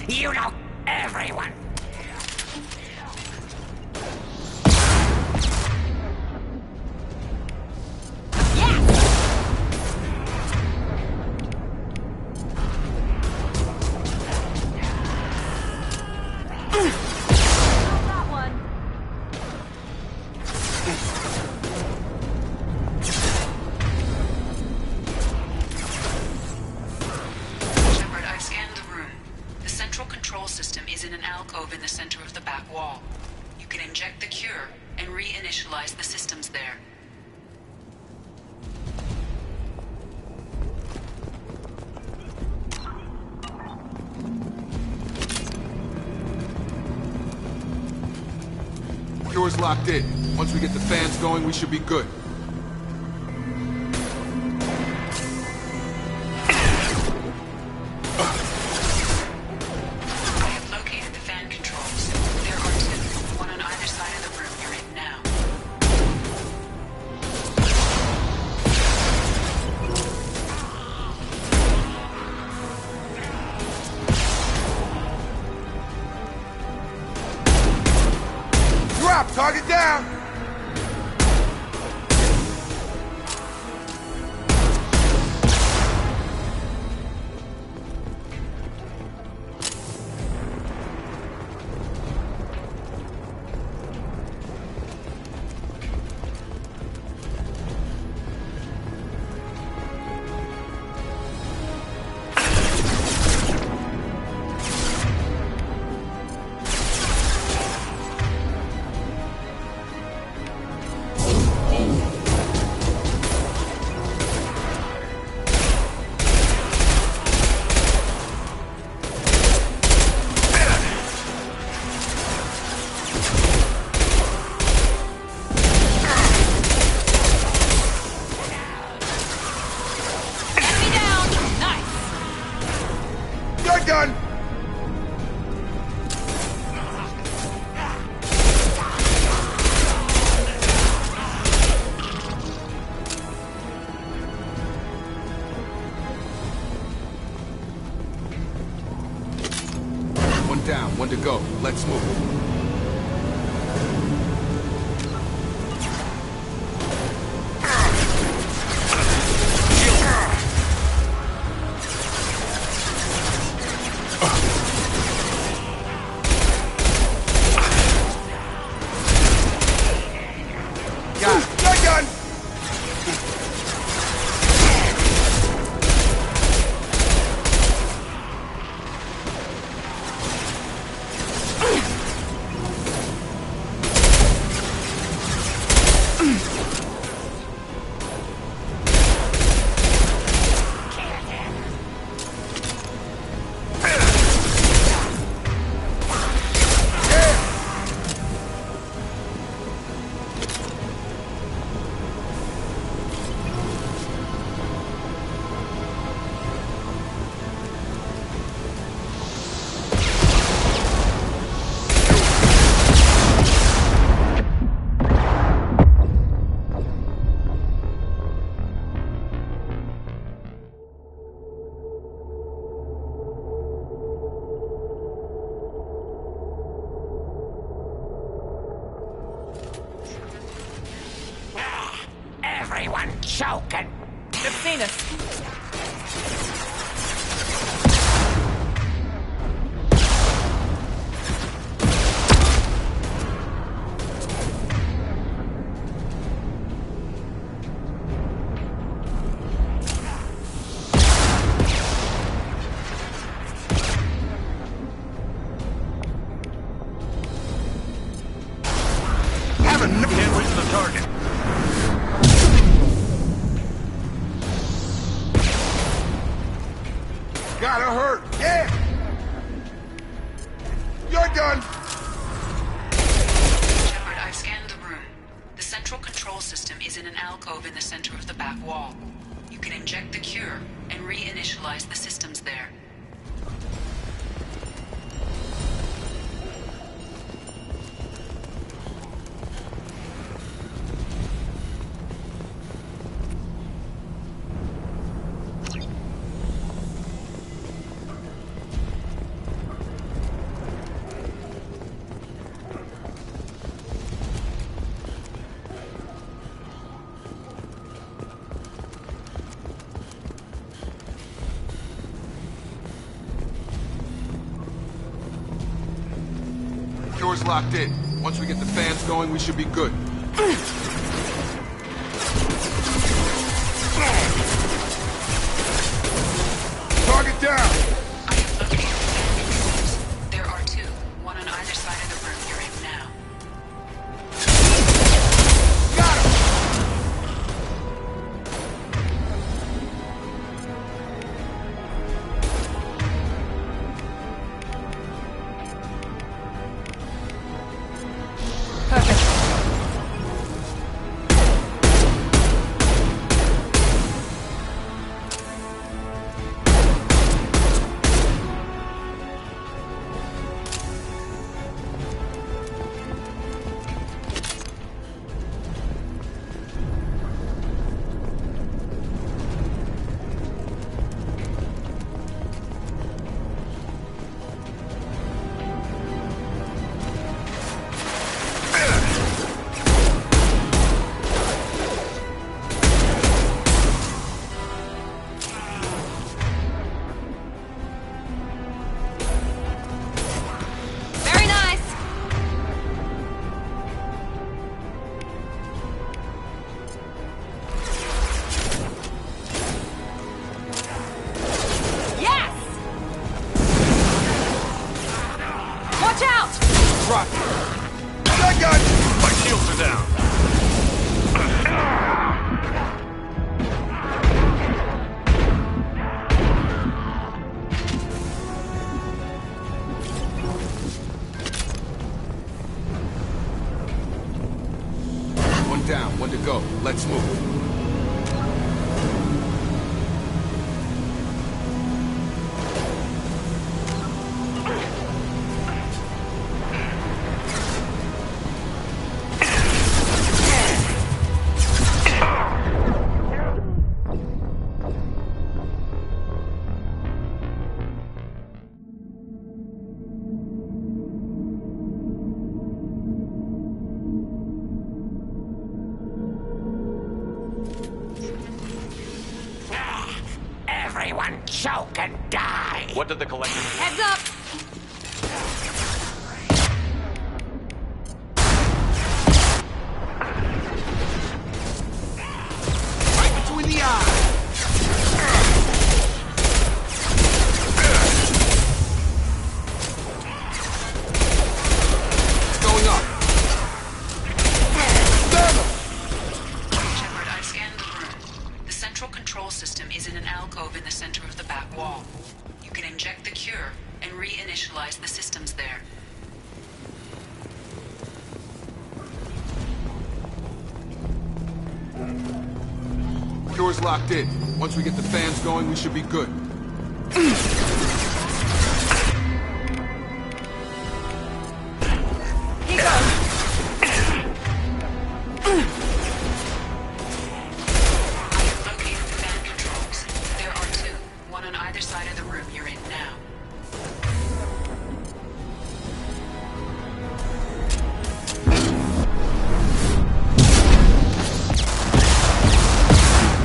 You know everyone. In the center of the back wall. You can inject the cure and reinitialize the systems there. Cure's locked in. Once we get the fans going, we should be good. Target down! Done. One down, one to go. Let's move. Everyone choking. They've seen us. Can't reach the target. Gotta hurt. Yeah! You're done! Shepard, I've scanned the room. The central control system is in an alcove in the center of the back wall. You can inject the cure and reinitialize the systems there. Door's locked in. Once we get the fans going, we should be good. Target down! I have located the fan controls. There are two, one on either side of the room you're in now. Got him! Perfect. Very nice. Yes! Watch out! Drop it. Shotgun! My shields are down. One down, one to go. Let's move. Everyone choke and die. What did the collector do? Heads up! Right between the eyes! Going up! Shepard, I've scanned the room. The central control system is in an alcove in the center of the back wall. You can inject the cure and reinitialize the systems there. Door's locked in. Once we get the fans going, we should be good. Here goes. I have located the fan controls. There are two, one on either side of the room you're in now.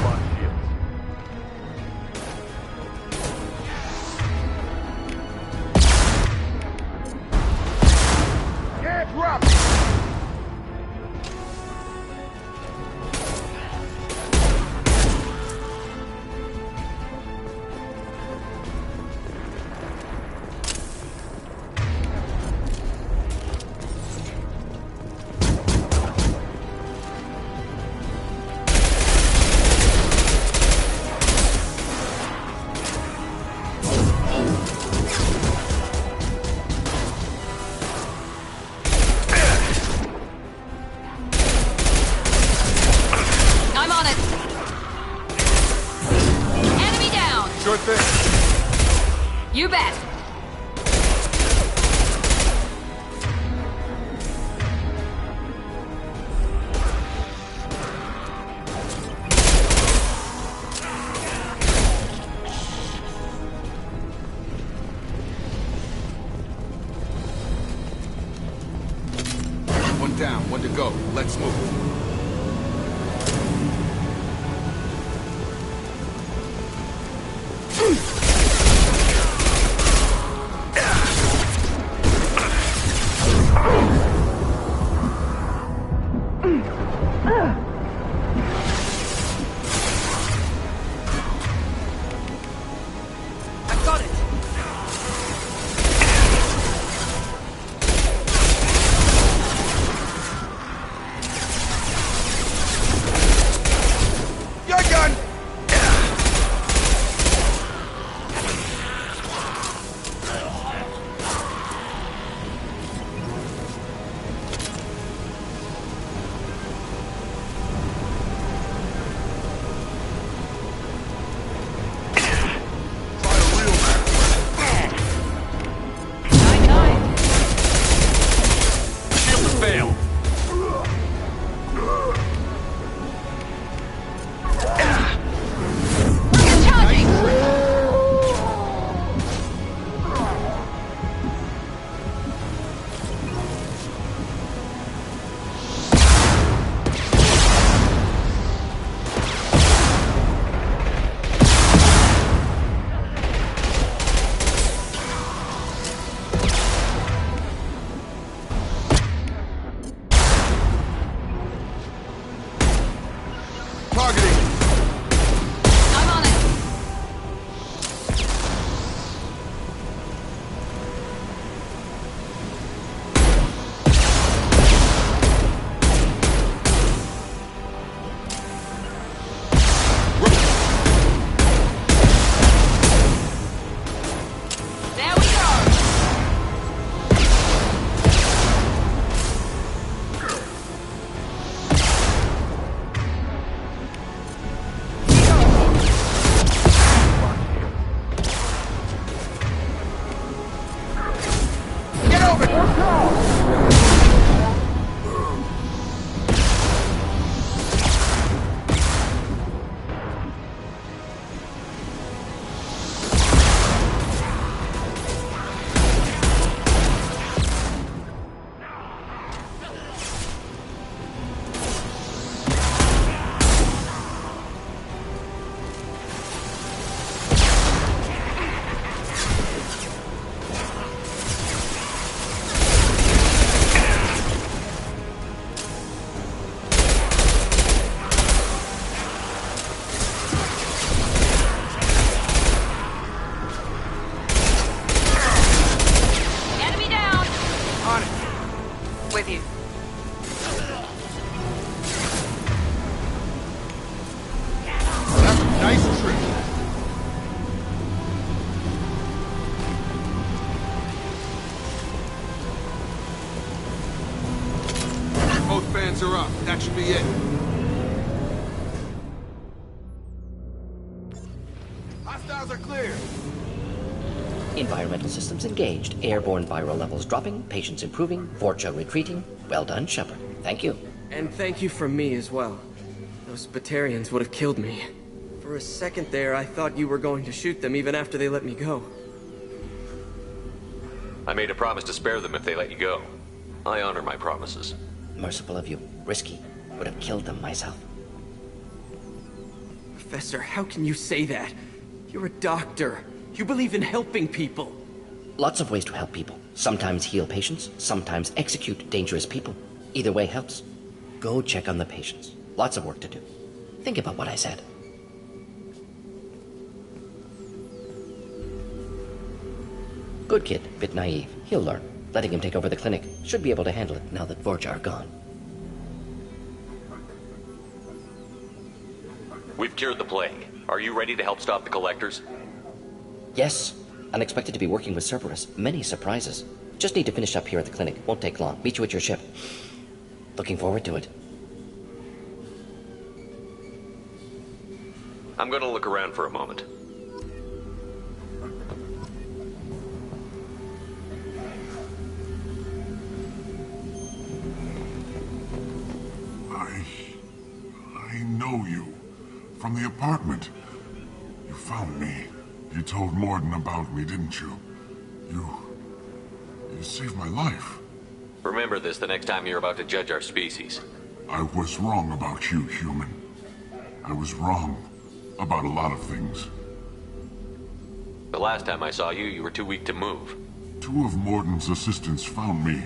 Lock shields. Yeah, drop! I'm on it. Enemy down. Sure thing. You bet. One down, one to go. Let's move. should be it. Hostiles are clear. Environmental systems engaged. Airborne viral levels dropping. Patients improving. Vorcha retreating. Well done, Shepard. Thank you. And thank you from me as well. Those Batarians would have killed me. For a second there, I thought you were going to shoot them even after they let me go. I made a promise to spare them if they let you go. I honor my promises. Merciful of you. Risky. Would have killed them myself. Professor, how can you say that? You're a doctor. You believe in helping people. Lots of ways to help people. Sometimes heal patients, sometimes execute dangerous people. Either way helps. Go check on the patients. Lots of work to do. Think about what I said. Good kid, bit naive. He'll learn. Letting him take over the clinic. Should be able to handle it now that Vorcha are gone. We've cured the plague. Are you ready to help stop the collectors? Yes. Unexpected to be working with Cerberus. Many surprises. Just need to finish up here at the clinic. Won't take long. Meet you at your ship. Looking forward to it. I'm gonna look around for a moment. I know you. From the apartment. You found me. You told Morden about me, didn't you? You saved my life. Remember this the next time you're about to judge our species. I was wrong about you, human. I was wrong about a lot of things. The last time I saw you, you were too weak to move. 2 of Morden's assistants found me.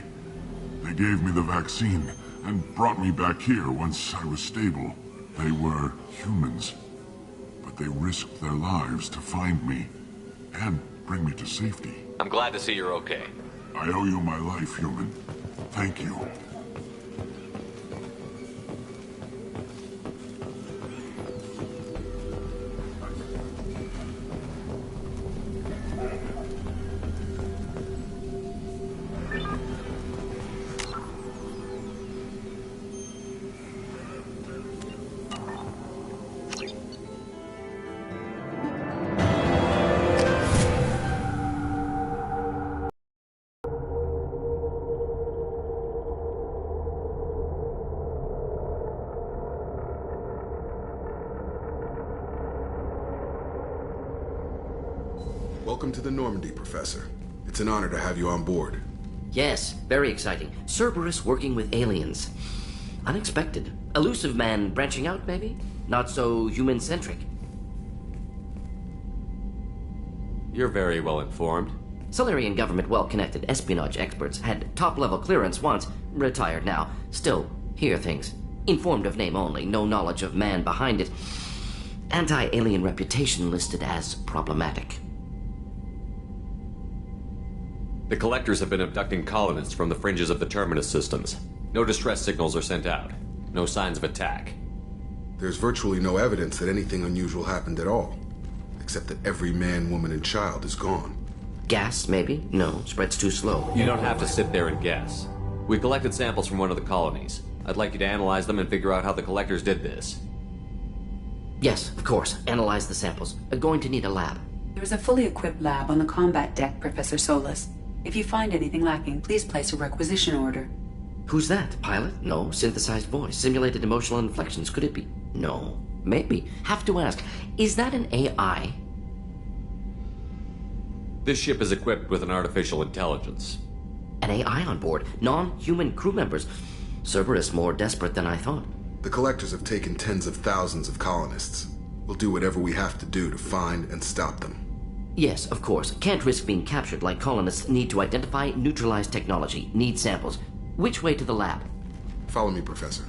They gave me the vaccine and brought me back here once I was stable. They were humans, but they risked their lives to find me and bring me to safety. I'm glad to see you're okay. I owe you my life, human. Thank you. Welcome to the Normandy, Professor. It's an honor to have you on board. Yes, very exciting. Cerberus working with aliens. Unexpected. Elusive man branching out, maybe? Not so human-centric. You're very well informed. Solarian government well-connected espionage experts had top-level clearance once, retired now. Still, hear things. Informed of name only, no knowledge of man behind it. Anti-alien reputation listed as problematic. The collectors have been abducting colonists from the fringes of the terminus systems. No distress signals are sent out. No signs of attack. There's virtually no evidence that anything unusual happened at all, except that every man, woman, and child is gone. Gas, maybe? No, spreads too slow. You don't have to sit there and guess. We collected samples from one of the colonies. I'd like you to analyze them and figure out how the collectors did this. Yes, of course. Analyze the samples. Going to need a lab. There is a fully equipped lab on the combat deck, Professor Solis. If you find anything lacking, please place a requisition order. Who's that? Pilot? No. Synthesized voice. Simulated emotional inflections. Could it be? No. Maybe. Have to ask. Is that an AI? This ship is equipped with an artificial intelligence. An AI on board. Non-human crew members. Cerberus more desperate than I thought. The collectors have taken tens of thousands of colonists. We'll do whatever we have to do to find and stop them. Yes, of course. Can't risk being captured like colonists need to identify, neutralize technology. Need samples. Which way to the lab? Follow me, Professor.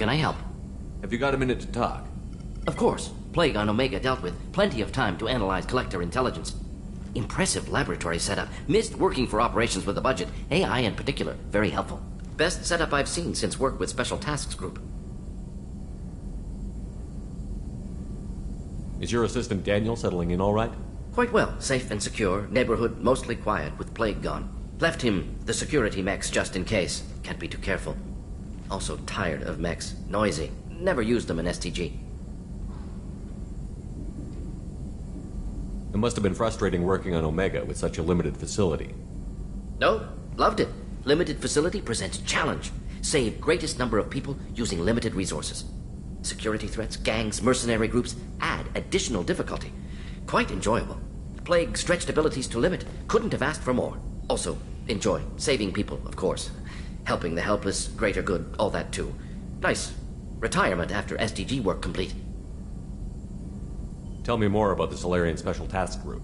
can I help? Have you got a minute to talk? Of course. Plague on Omega dealt with. Plenty of time to analyze collector intelligence. Impressive laboratory setup. Missed working for operations with a budget. AI in particular. Very helpful. Best setup I've seen since work with Special Tasks Group. Is your assistant Daniel settling in all right? Quite well. Safe and secure. Neighborhood mostly quiet with Plague gone. Left him the security mechs just in case. Can't be too careful. Also tired of mechs. Noisy. Never used them in STG. It must have been frustrating working on Omega with such a limited facility. No, loved it. Limited facility presents challenge. Save greatest number of people using limited resources. Security threats, gangs, mercenary groups add additional difficulty. Quite enjoyable. Plague stretched abilities to limit. Couldn't have asked for more. Also, enjoy. Saving people, of course. Helping the helpless, greater good, all that too. Nice. Retirement after SDG work complete. Tell me more about the Solarian Special Task Group.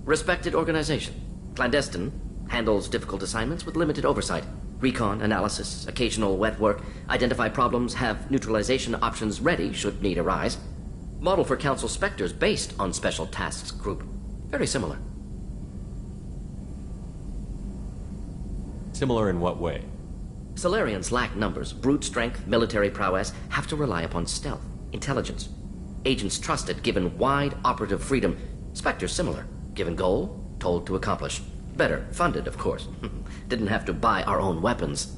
Respected organization. Clandestine. Handles difficult assignments with limited oversight. Recon, analysis, occasional wet work. Identify problems, have neutralization options ready should need arise. Model for Council Spectres based on Special Tasks Group. Very similar. Similar in what way? Solarians lack numbers, brute strength, military prowess, have to rely upon stealth, intelligence. Agents trusted, given wide operative freedom. Spectres similar, given goal, told to accomplish. Better, funded, of course. Didn't have to buy our own weapons.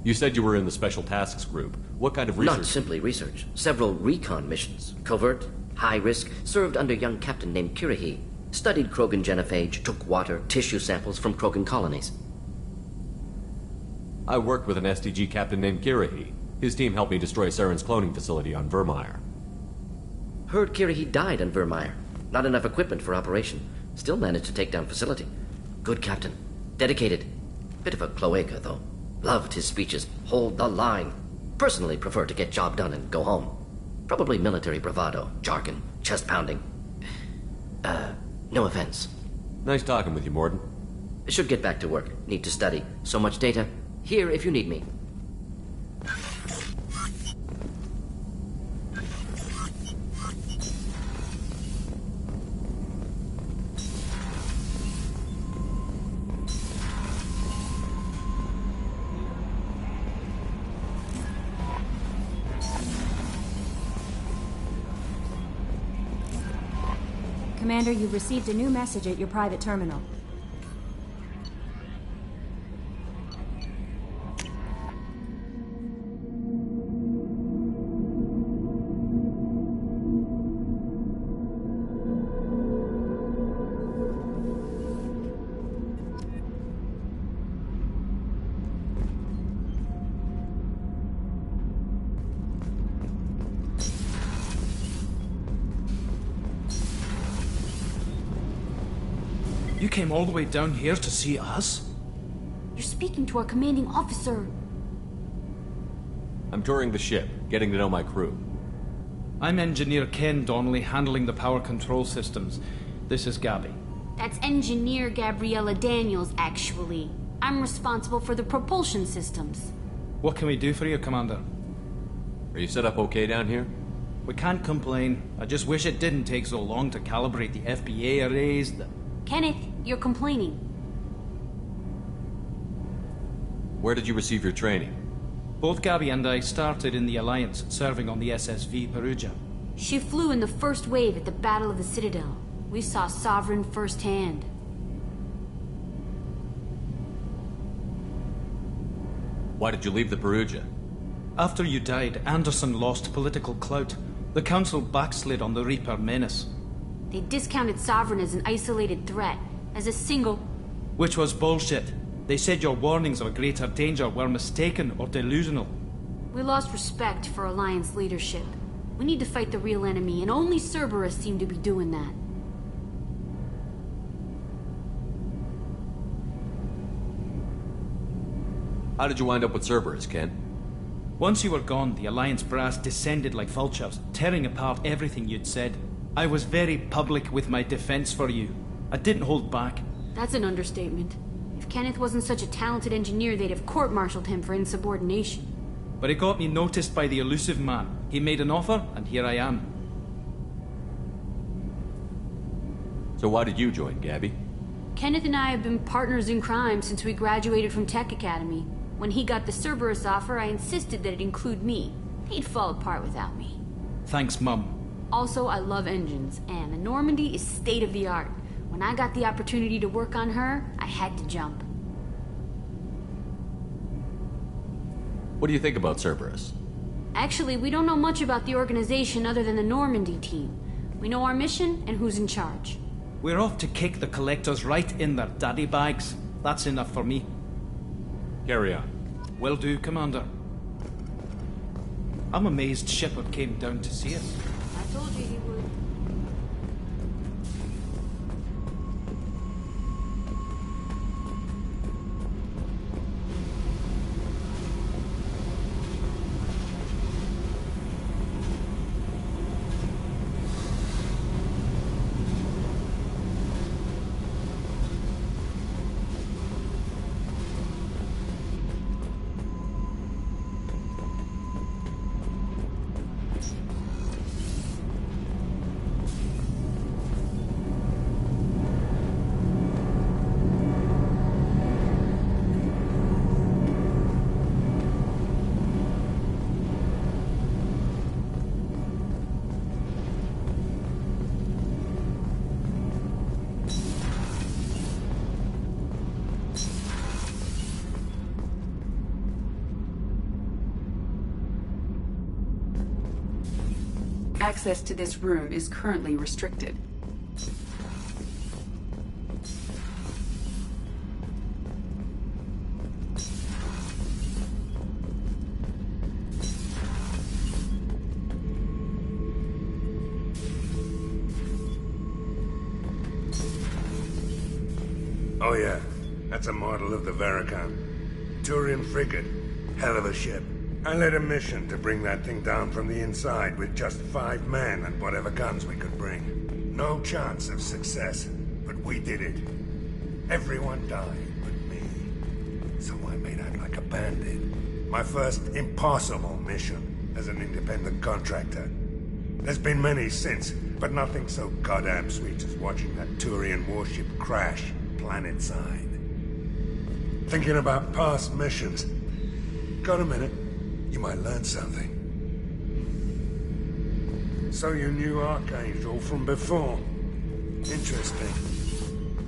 You said you were in the Special Tasks Group. What kind of research? Not simply research. Several recon missions. Covert, high risk, served under young captain named Kirihi. Studied Krogan genophage, took water, tissue samples from Krogan colonies. I worked with an SDG captain named Kirihi. His team helped me destroy Saren's cloning facility on Vermeer. Heard Kirihi died on Vermeer. Not enough equipment for operation. Still managed to take down facility. Good captain. Dedicated. Bit of a cloaca, though. Loved his speeches. Hold the line. Personally prefer to get job done and go home. Probably military bravado, jargon, chest pounding. No offense. Nice talking with you, Morden. Should get back to work. Need to study. So much data. Here if you need me. Commander, you've received a new message at your private terminal. You came all the way down here to see us? You're speaking to our commanding officer. I'm touring the ship, getting to know my crew. I'm Engineer Ken Donnelly, handling the power control systems. This is Gabby. That's Engineer Gabriella Daniels, actually. I'm responsible for the propulsion systems. What can we do for you, Commander? Are you set up okay down here? We can't complain. I just wish it didn't take so long to calibrate the FBA arrays. Kenneth, you're complaining. Where did you receive your training? Both Gabby and I started in the Alliance, serving on the SSV Perugia. She flew in the first wave at the Battle of the Citadel. We saw Sovereign firsthand. Why did you leave the Perugia? After you died, Anderson lost political clout. The Council backslid on the Reaper menace. They discounted Sovereign as an isolated threat, as a single... Which was bullshit. They said your warnings of a greater danger were mistaken or delusional. We lost respect for Alliance leadership. We need to fight the real enemy, and only Cerberus seem to be doing that. How did you wind up with Cerberus, Ken? Once you were gone, the Alliance brass descended like vultures, tearing apart everything you'd said. I was very public with my defense for you. I didn't hold back. That's an understatement. If Kenneth wasn't such a talented engineer, they'd have court-martialed him for insubordination. But it got me noticed by the elusive man. He made an offer, and here I am. So why did you join, Gabby? Kenneth and I have been partners in crime since we graduated from Tech Academy. When he got the Cerberus offer, I insisted that it include me. He'd fall apart without me. Thanks, Mum. Also, I love engines, and the Normandy is state-of-the-art. When I got the opportunity to work on her, I had to jump. What do you think about Cerberus? Actually, we don't know much about the organization other than the Normandy team. We know our mission and who's in charge. We're off to kick the Collectors right in their daddy bags. That's enough for me. Carry on. Will do, Commander. I'm amazed Shepard came down to see us. I told you he would. Access to this room is currently restricted. Oh yeah, that's a model of the Veracon. Turian frigate. Hell of a ship. I led a mission to bring that thing down from the inside with just 5 men and whatever guns we could bring. No chance of success, but we did it. Everyone died but me. So I made out like a bandit. My first impossible mission as an independent contractor. There's been many since, but nothing so goddamn sweet as watching that Turian warship crash planet-side. Thinking about past missions. Got a minute? You might learn something. So you knew Archangel from before. Interesting.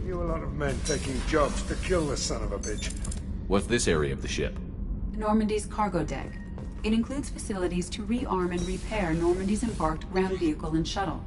Knew a lot of men taking jobs to kill the son of a bitch. What's this area of the ship? Normandy's cargo deck. It includes facilities to rearm and repair Normandy's embarked ground vehicle and shuttle.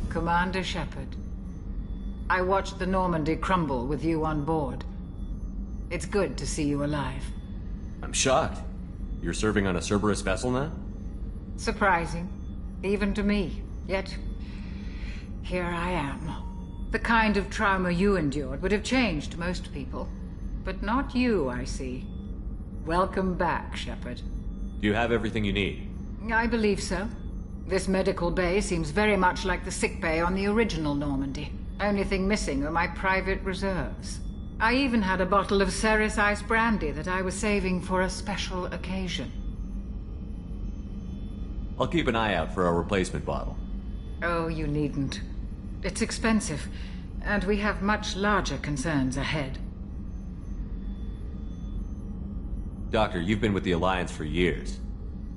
Commander Shepard, I watched the Normandy crumble with you on board. It's good to see you alive. I'm shocked. You're serving on a Cerberus vessel now? Surprising, even to me. Yet, here I am. The kind of trauma you endured would have changed most people. But not you, I see. Welcome back, Shepard. Do you have everything you need? I believe so. This medical bay seems very much like the sick bay on the original Normandy. Only thing missing are my private reserves. I even had a bottle of Ceres Ice brandy that I was saving for a special occasion. I'll keep an eye out for a replacement bottle. Oh, you needn't. It's expensive, and we have much larger concerns ahead. Doctor, you've been with the Alliance for years.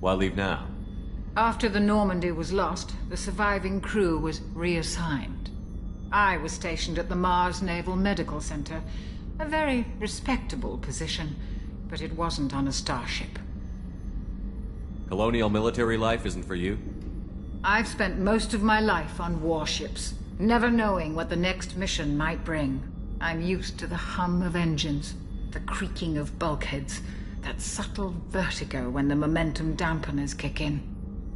Why leave now? After the Normandy was lost, the surviving crew was reassigned. I was stationed at the Mars Naval Medical Center, a very respectable position, but it wasn't on a starship. Colonial military life isn't for you? I've spent most of my life on warships, never knowing what the next mission might bring. I'm used to the hum of engines, the creaking of bulkheads, that subtle vertigo when the momentum dampeners kick in.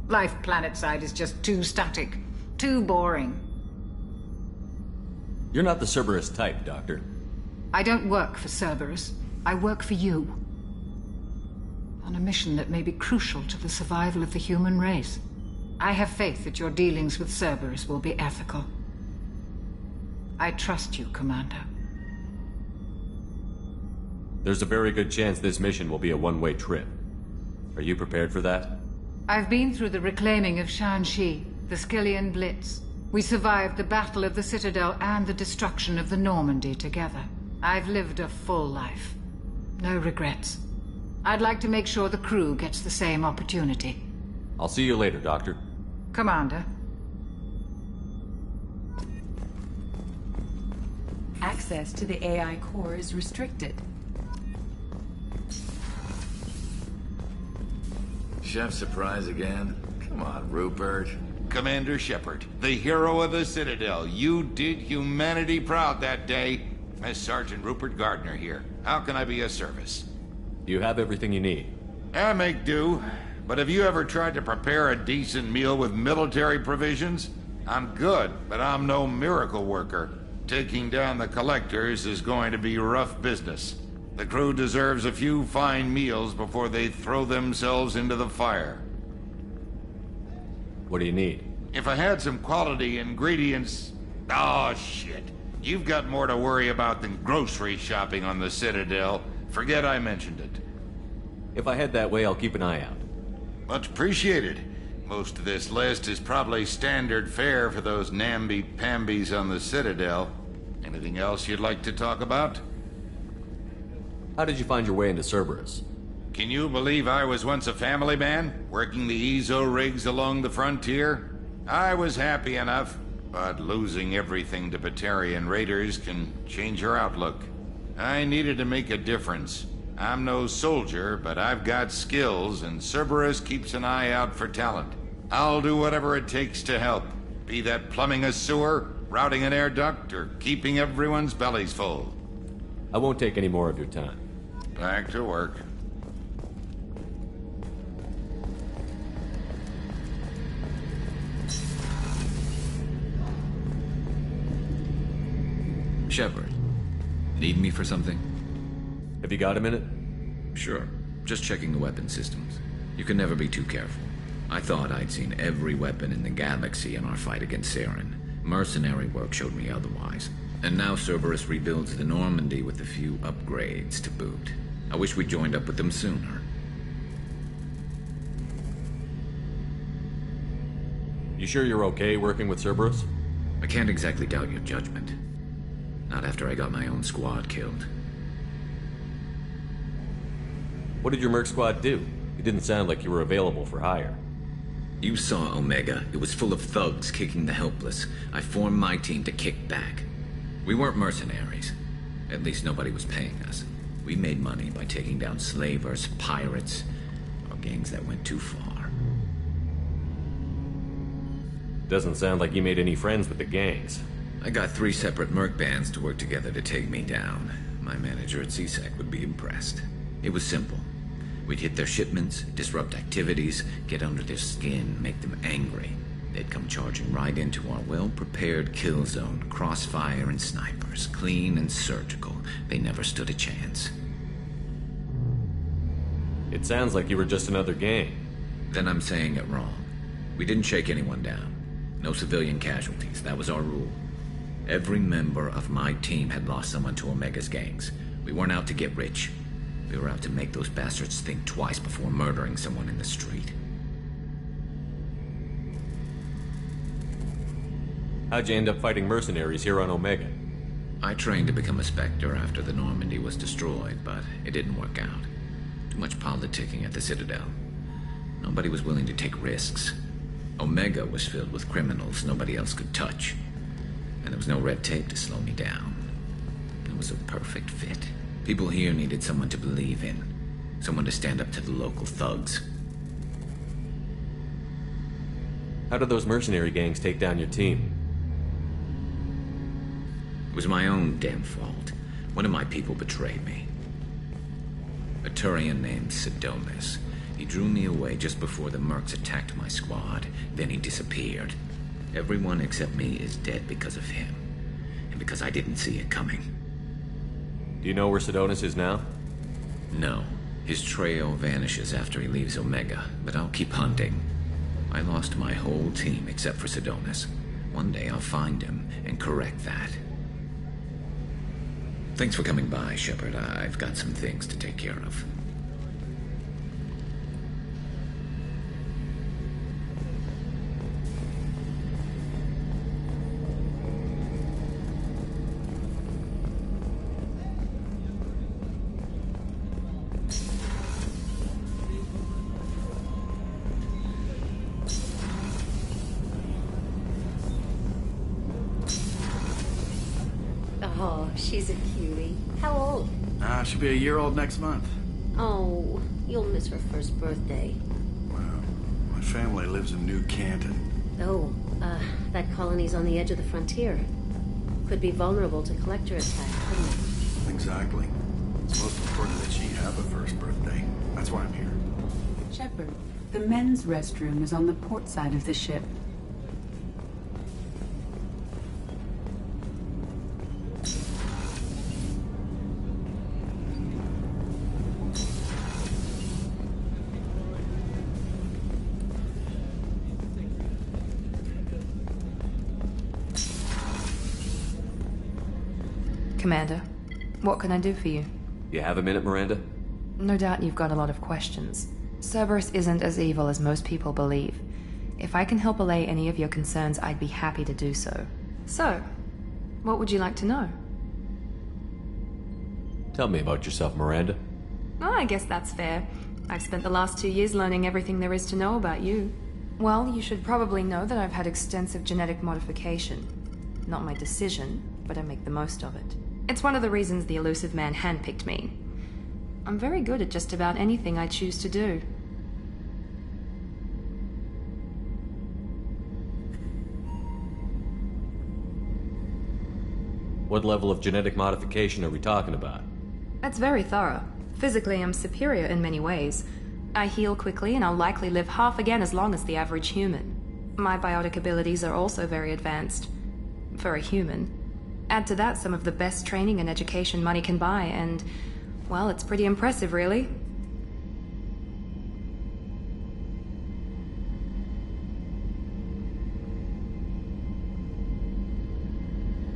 Life planetside is just too static, too boring. You're not the Cerberus type, Doctor. I don't work for Cerberus. I work for you. On a mission that may be crucial to the survival of the human race. I have faith that your dealings with Cerberus will be ethical. I trust you, Commander. There's a very good chance this mission will be a one-way trip. Are you prepared for that? I've been through the reclaiming of Shanxi, the Skillian Blitz. We survived the Battle of the Citadel and the destruction of the Normandy together. I've lived a full life. No regrets. I'd like to make sure the crew gets the same opportunity. I'll see you later, Doctor. Commander. Access to the AI core is restricted. Chef surprise again? Come on, Rupert. Commander Shepard, the hero of the Citadel. You did humanity proud that day. As Sergeant Rupert Gardner here. How can I be of service? You have everything you need. I make do. But have you ever tried to prepare a decent meal with military provisions? I'm good, but I'm no miracle worker. Taking down the collectors is going to be rough business. The crew deserves a few fine meals before they throw themselves into the fire. What do you need? If I had some quality ingredients... Oh, shit. You've got more to worry about than grocery shopping on the Citadel. Forget I mentioned it. If I head that way, I'll keep an eye out. Much appreciated. Most of this list is probably standard fare for those namby-pambies on the Citadel. Anything else you'd like to talk about? How did you find your way into Cerberus? Can you believe I was once a family man, working the Ezo rigs along the frontier? I was happy enough, but losing everything to Batarian raiders can change your outlook. I needed to make a difference. I'm no soldier, but I've got skills, and Cerberus keeps an eye out for talent. I'll do whatever it takes to help, be that plumbing a sewer, routing an air duct, or keeping everyone's bellies full. I won't take any more of your time. Back to work. Shepard, need me for something? Have you got a minute? Sure. Just checking the weapon systems. You can never be too careful. I thought I'd seen every weapon in the galaxy in our fight against Saren. Mercenary work showed me otherwise. And now Cerberus rebuilds the Normandy with a few upgrades to boot. I wish we joined up with them sooner. You sure you're okay working with Cerberus? I can't exactly doubt your judgment. Not after I got my own squad killed. What did your merc squad do? It didn't sound like you were available for hire. You saw Omega. It was full of thugs kicking the helpless. I formed my team to kick back. We weren't mercenaries. At least nobody was paying us. We made money by taking down slavers, pirates, or gangs that went too far. Doesn't sound like you made any friends with the gangs. I got 3 separate merc bands to work together to take me down. My manager at CSEC would be impressed. It was simple. We'd hit their shipments, disrupt activities, get under their skin, make them angry. They'd come charging right into our well-prepared kill zone, crossfire and snipers, clean and surgical. They never stood a chance. It sounds like you were just another gang. Then I'm saying it wrong. We didn't shake anyone down. No civilian casualties, that was our rule. Every member of my team had lost someone to Omega's gangs. We weren't out to get rich. We were out to make those bastards think twice before murdering someone in the street. How'd you end up fighting mercenaries here on Omega? I trained to become a Spectre after the Normandy was destroyed, but it didn't work out. Too much politicking at the Citadel. Nobody was willing to take risks. Omega was filled with criminals nobody else could touch. And there was no red tape to slow me down. It was a perfect fit. People here needed someone to believe in. Someone to stand up to the local thugs. How did those mercenary gangs take down your team? It was my own damn fault. One of my people betrayed me. A Turian named Sidonis. He drew me away just before the mercs attacked my squad. Then he disappeared. Everyone except me is dead because of him. And because I didn't see it coming. Do you know where Sidonis is now? No. His trail vanishes after he leaves Omega, but I'll keep hunting. I lost my whole team except for Sidonis. One day I'll find him and correct that. Thanks for coming by, Shepard. I've got some things to take care of. Oh, she's a cutie. How old? She'll be a year old next month. Oh, you'll miss her first birthday. Well, my family lives in New Canton. Oh, that colony's on the edge of the frontier. Could be vulnerable to collector attack, couldn't it? Exactly. It's most important that she have a first birthday. That's why I'm here. Shepard, the men's restroom is on the port side of the ship. Commander, what can I do for you? You have a minute, Miranda? No doubt you've got a lot of questions. Cerberus isn't as evil as most people believe. If I can help allay any of your concerns, I'd be happy to do so. So, what would you like to know? Tell me about yourself, Miranda. Oh, I guess that's fair. I've spent the last 2 years learning everything there is to know about you. Well, you should probably know that I've had extensive genetic modification. Not my decision, but I make the most of it. It's one of the reasons the elusive man handpicked me. I'm very good at just about anything I choose to do. What level of genetic modification are we talking about? That's very thorough. Physically, I'm superior in many ways. I heal quickly, and I'll likely live half again as long as the average human. My biotic abilities are also very advanced. For a human. Add to that some of the best training and education money can buy, and, well, it's pretty impressive, really.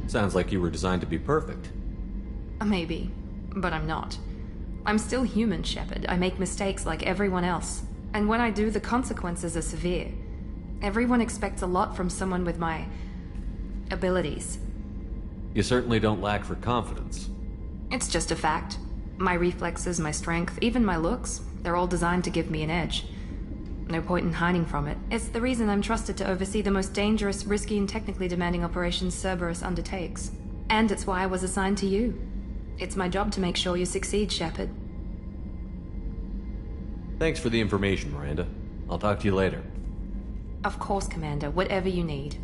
Sounds like you were designed to be perfect. Maybe, but I'm not. I'm still human, Shepard. I make mistakes like everyone else. And when I do, the consequences are severe. Everyone expects a lot from someone with my abilities. You certainly don't lack for confidence. It's just a fact. My reflexes, my strength, even my looks, they're all designed to give me an edge. No point in hiding from it. It's the reason I'm trusted to oversee the most dangerous, risky, and technically demanding operations Cerberus undertakes. And it's why I was assigned to you. It's my job to make sure you succeed, Shepard. Thanks for the information, Miranda. I'll talk to you later. Of course, Commander. Whatever you need.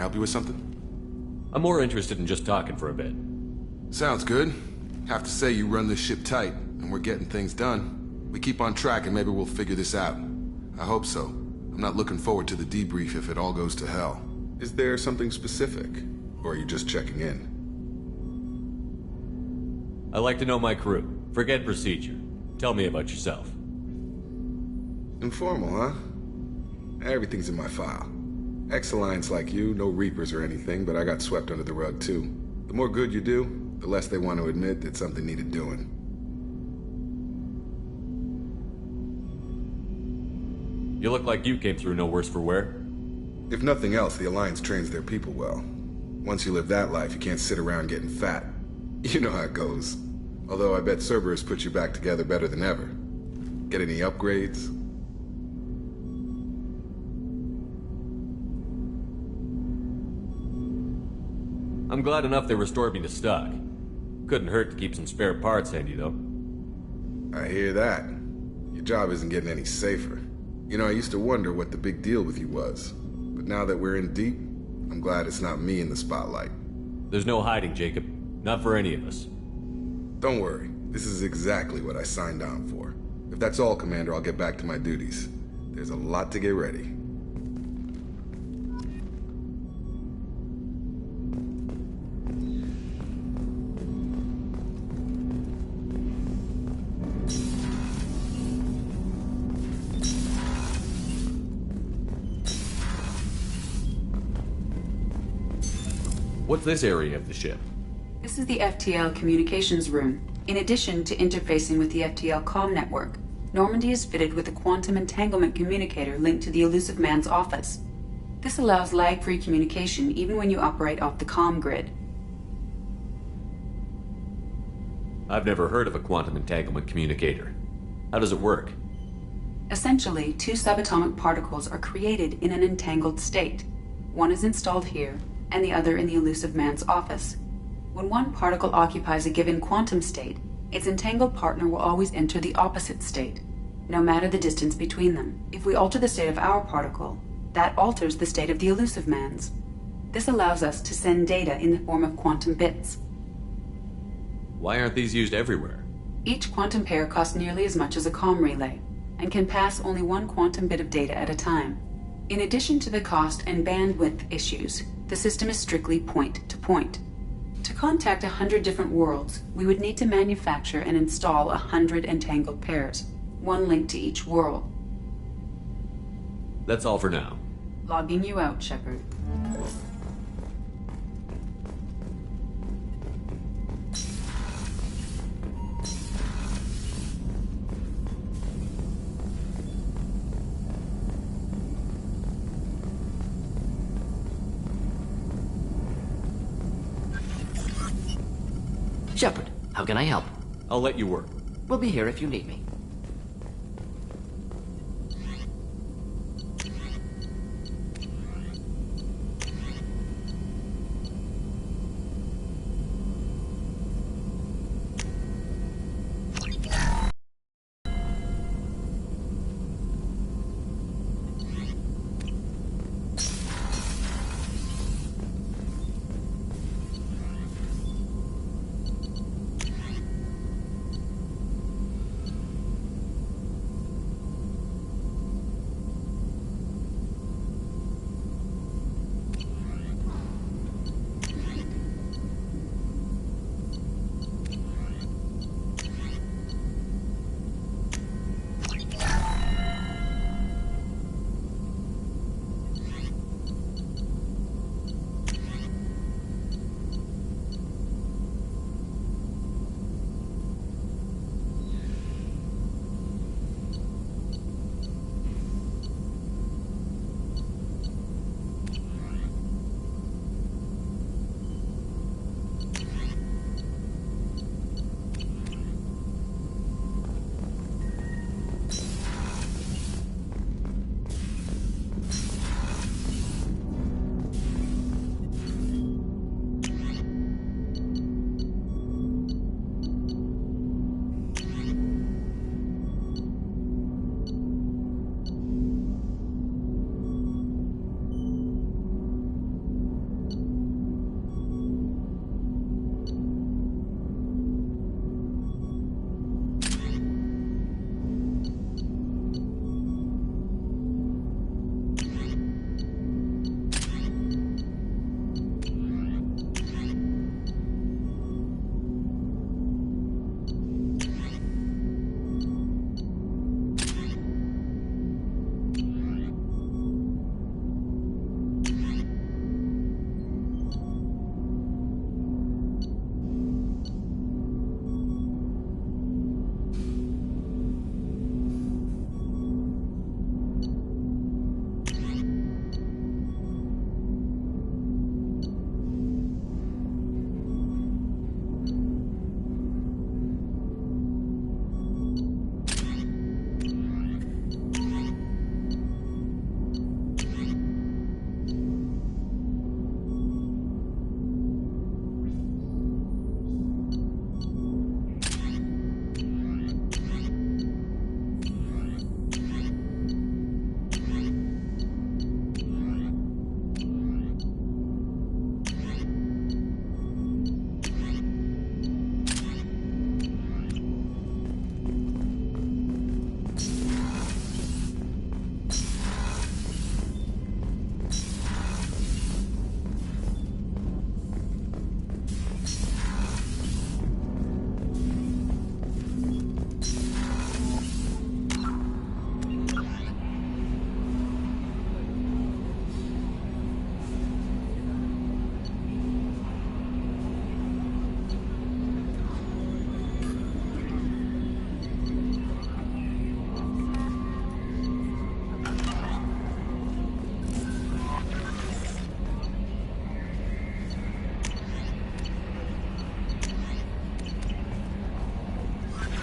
I help you with something? I'm more interested in just talking for a bit. Sounds good. Have to say you run this ship tight, and we're getting things done. We keep on track and maybe we'll figure this out. I hope so. I'm not looking forward to the debrief if it all goes to hell. Is there something specific? Or are you just checking in? I like to know my crew. Forget procedure. Tell me about yourself. Informal, huh? Everything's in my file. Ex-Alliance like you, no Reapers or anything, but I got swept under the rug too. The more good you do, the less they want to admit that something needed doing. You look like you came through no worse for wear. If nothing else, the Alliance trains their people well. Once you live that life, you can't sit around getting fat. You know how it goes. Although I bet Cerberus put you back together better than ever. Get any upgrades? I'm glad enough they restored me to stock. Couldn't hurt to keep some spare parts handy, though. I hear that. Your job isn't getting any safer. You know, I used to wonder what the big deal with you was. But now that we're in deep, I'm glad it's not me in the spotlight. There's no hiding, Jacob. Not for any of us. Don't worry. This is exactly what I signed on for. If that's all, Commander, I'll get back to my duties. There's a lot to get ready. What's this area of the ship? This is the FTL communications room. In addition to interfacing with the FTL comm network, Normandy is fitted with a quantum entanglement communicator linked to the Elusive Man's office. This allows lag-free communication even when you operate off the comm grid. I've never heard of a quantum entanglement communicator. How does it work? Essentially, two subatomic particles are created in an entangled state. One is installed here, and the other in the Elusive Man's office. When one particle occupies a given quantum state, its entangled partner will always enter the opposite state, no matter the distance between them. If we alter the state of our particle, that alters the state of the Elusive Man's. This allows us to send data in the form of quantum bits. Why aren't these used everywhere? Each quantum pair costs nearly as much as a comm relay, and can pass only one quantum bit of data at a time. In addition to the cost and bandwidth issues, the system is strictly point-to-point. To contact 100 different worlds, we would need to manufacture and install 100 entangled pairs, one link to each world. That's all for now. Logging you out, Shepard. Shepard, how can I help? I'll let you work. We'll be here if you need me.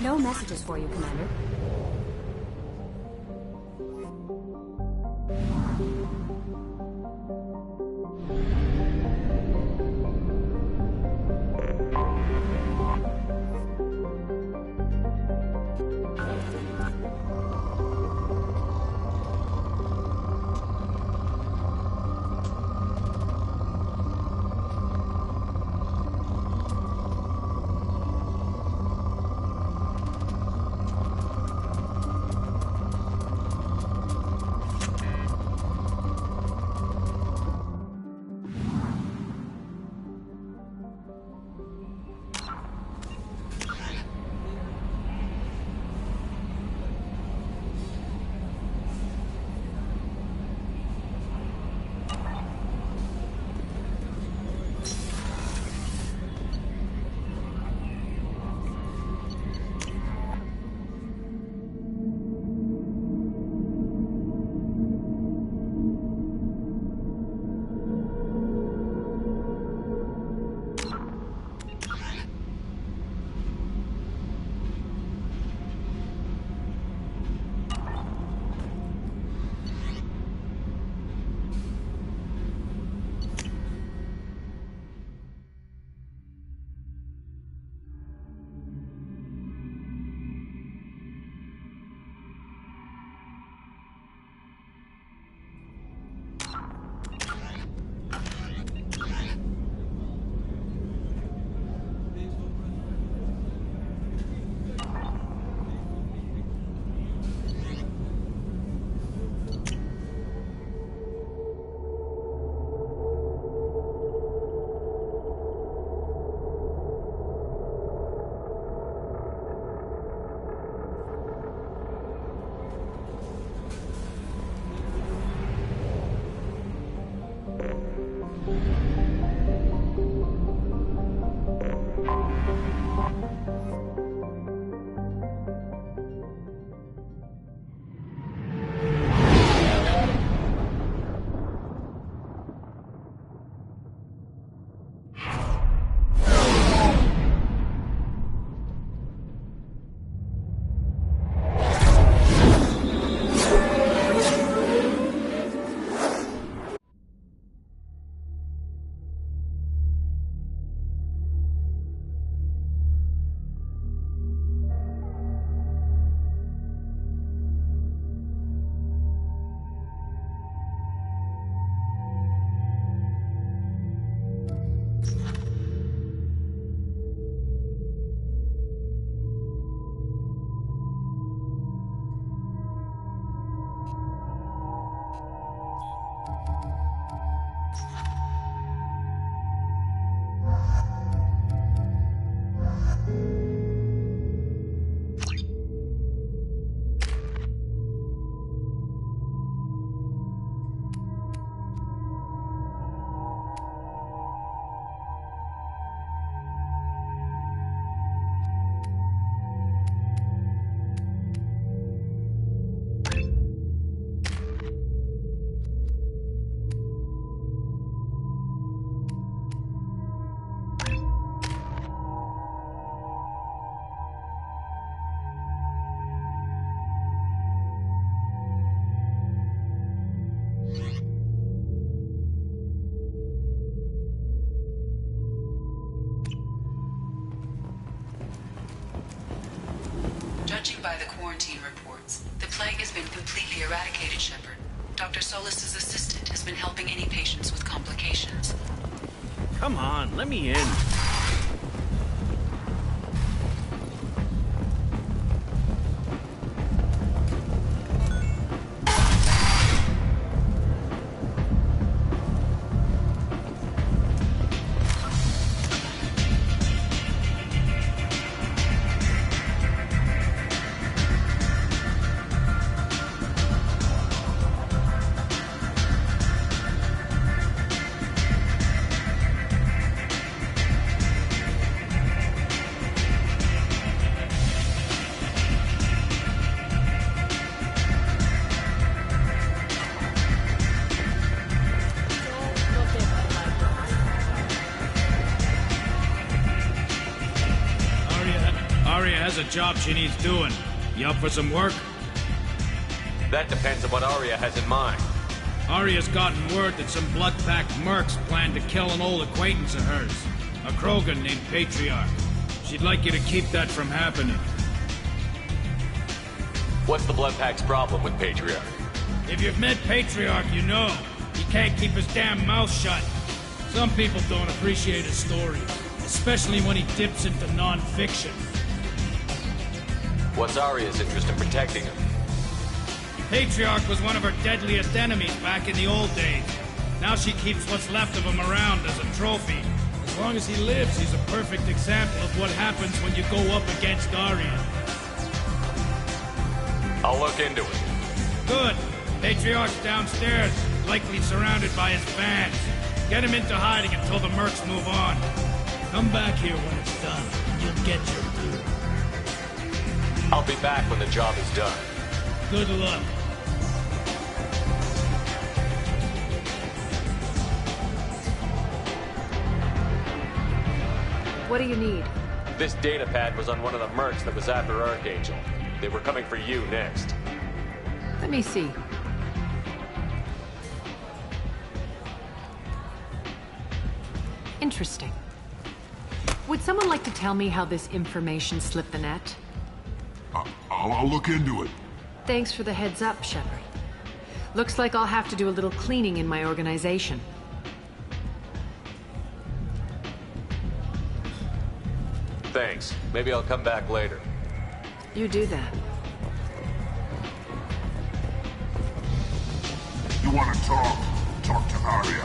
No messages for you, Commander. Judging by the quarantine reports, the plague has been completely eradicated, Shepard. Dr. Solis's assistant has been helping any patients with complications. Come on, let me in. has a job she needs doing. You up for some work? That depends on what Arya has in mind. Arya's gotten word that some blood-packed mercs plan to kill an old acquaintance of hers. A Krogan named Patriarch. She'd like you to keep that from happening. What's the Bloodpack's problem with Patriarch? If you've met Patriarch, you know. He can't keep his damn mouth shut. Some people don't appreciate his story, especially when he dips into non-fiction. What's Arya's interest in protecting him? Patriarch was one of her deadliest enemies back in the old days. Now she keeps what's left of him around as a trophy. As long as he lives, he's a perfect example of what happens when you go up against Arya. I'll look into it. Good. Patriarch's downstairs, likely surrounded by his fans. Get him into hiding until the mercs move on. Come back here when it's done, and you'll get your due. I'll be back when the job is done. Good luck. What do you need? This data pad was on one of the mercs that was after Archangel. They were coming for you next. Let me see. Interesting. Would someone like to tell me how this information slipped the net? I'll look into it. Thanks for the heads up, Shepard. Looks like I'll have to do a little cleaning in my organization. Thanks. Maybe I'll come back later. You do that. You want to talk? Talk to Arya.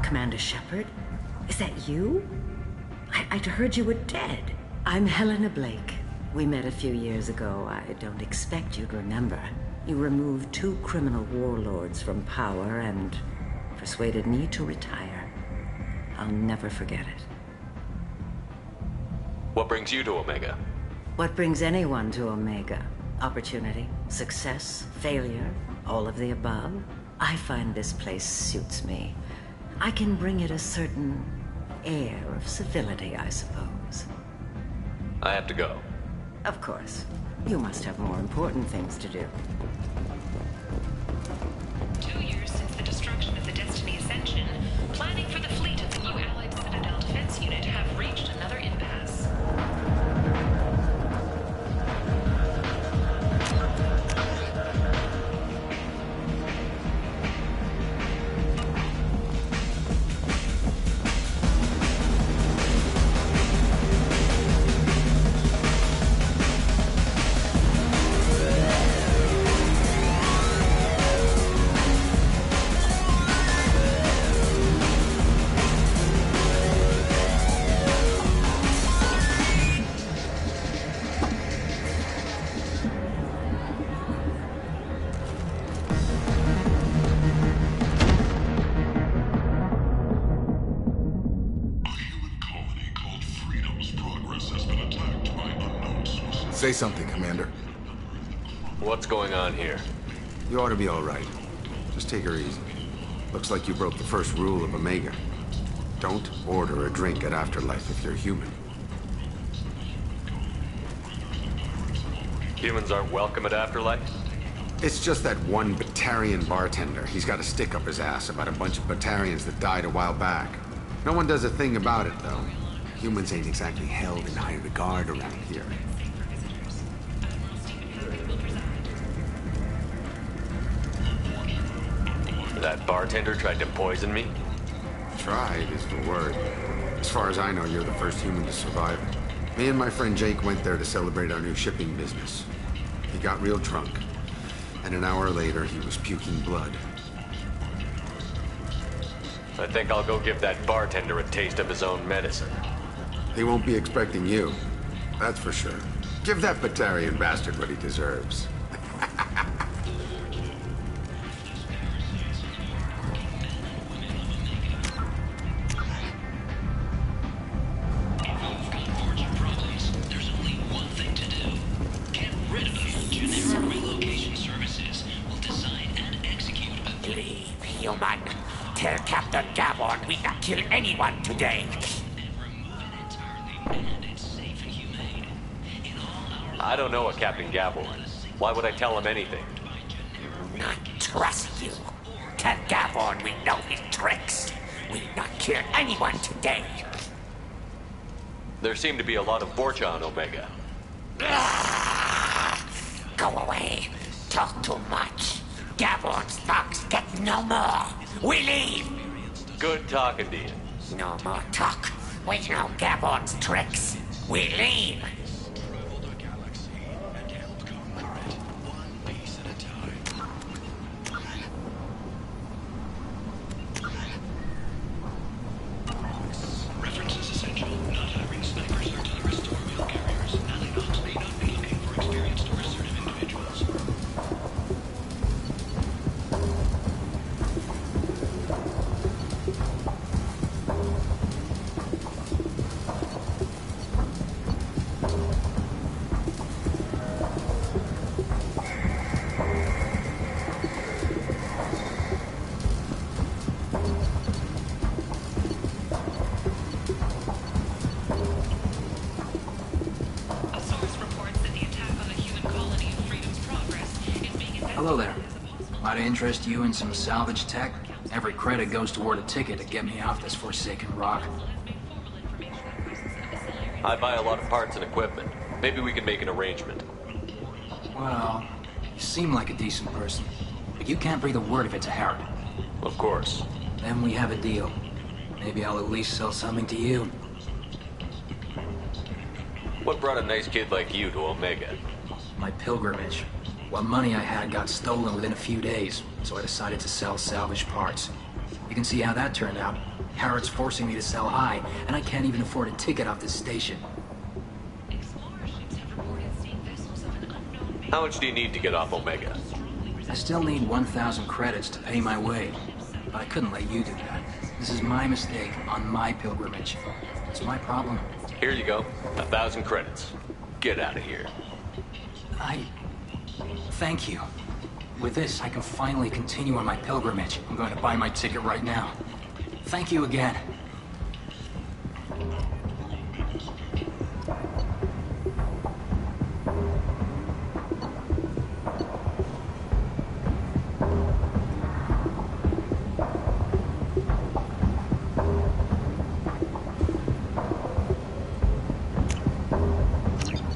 Commander Shepard? Is that you? I'd heard you were dead. I'm Helena Blake. We met a few years ago. I don't expect you'd remember. You removed 2 criminal warlords from power and persuaded me to retire. I'll never forget it. What brings you to Omega? What brings anyone to Omega? Opportunity, success, failure, all of the above. I find this place suits me. I can bring it a certain air of civility, I suppose. I have to go. Of course. You must have more important things to do. 2 years since the destruction of the Destiny Ascension, planning for the fleet of the new Allied Citadel Defense Unit have reached another impasse. Say something, Commander. What's going on here? You ought to be all right. Just take her easy. Looks like you broke the first rule of Omega. Don't order a drink at Afterlife if you're human. Humans aren't welcome at Afterlife? It's just that one Batarian bartender. He's got a stick up his ass about a bunch of Batarians that died a while back. No one does a thing about it, though. Humans ain't exactly held in high regard around here. That bartender tried to poison me? Tried is the word. As far as I know, you're the first human to survive it. Me and my friend Jake went there to celebrate our new shipping business. He got real drunk, and an hour later he was puking blood. I think I'll go give that bartender a taste of his own medicine. He won't be expecting you. That's for sure. Give that Batarian bastard what he deserves. Human. Tell Captain Gavon we not kill anyone today. I don't know a Captain Gavon. Why would I tell him anything? Not trust you. Tell Gavon we know his tricks. We not kill anyone today. There seem to be a lot of Borcha on Omega. Go away. Talk too much. Gavon's thugs get no more. We leave. Good talking to you. No more talk. We know Gavon's tricks. We leave. Hello there. Might I interest you in some salvage tech? Every credit goes toward a ticket to get me off this forsaken rock. I buy a lot of parts and equipment. Maybe we can make an arrangement. Well, you seem like a decent person, but you can't breathe a word if it's a Herod. Of course. Then we have a deal. Maybe I'll at least sell something to you. What brought a nice kid like you to Omega? My pilgrimage. What money I had got stolen within a few days, so I decided to sell salvage parts. You can see how that turned out. Harrod's forcing me to sell high, and I can't even afford a ticket off this station. How much do you need to get off Omega? I still need 1,000 credits to pay my way, but I couldn't let you do that. This is my mistake on my pilgrimage. It's my problem. Here you go. 1,000 credits. Get out of here. Thank you. With this, I can finally continue on my pilgrimage. I'm going to buy my ticket right now. Thank you again.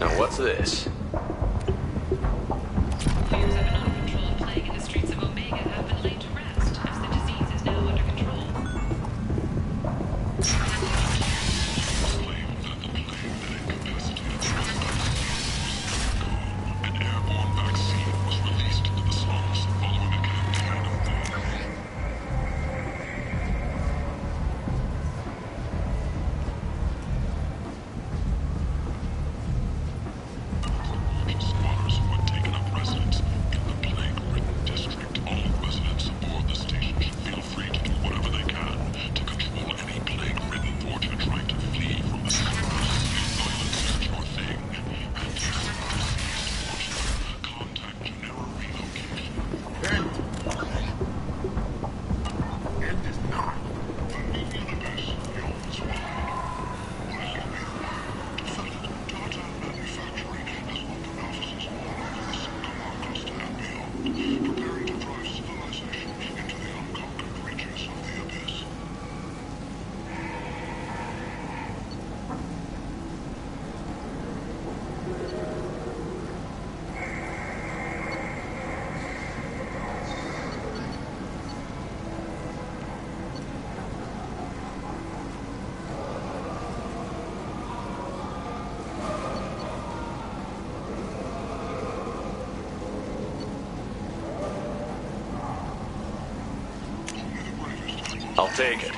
Now what's this? I'll take it.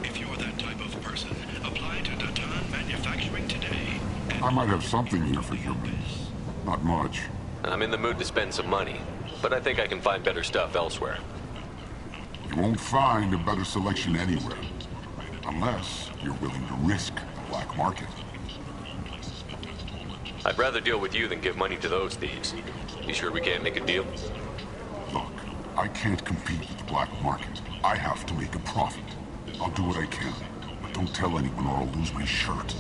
If you're that type of person, apply to Datan Manufacturing today. I might have something here for humans. Not much. I'm in the mood to spend some money, but I think I can find better stuff elsewhere. You won't find a better selection anywhere. Unless you're willing to risk the black market. I'd rather deal with you than give money to those thieves. You sure we can't make a deal? Look, I can't compete with the black market. I have to make a profit. I'll do what I can, but don't tell anyone or I'll lose my shirt.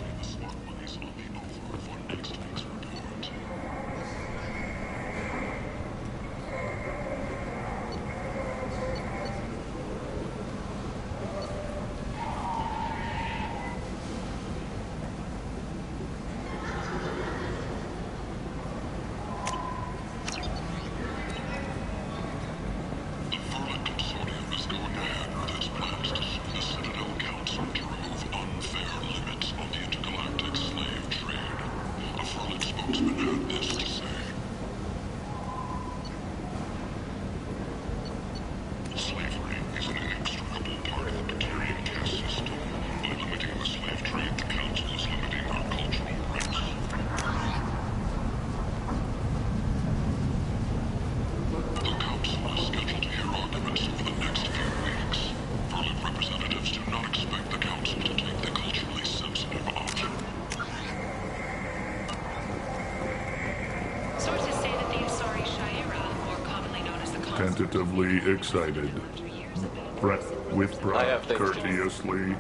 Tentatively excited. With pride, courteously,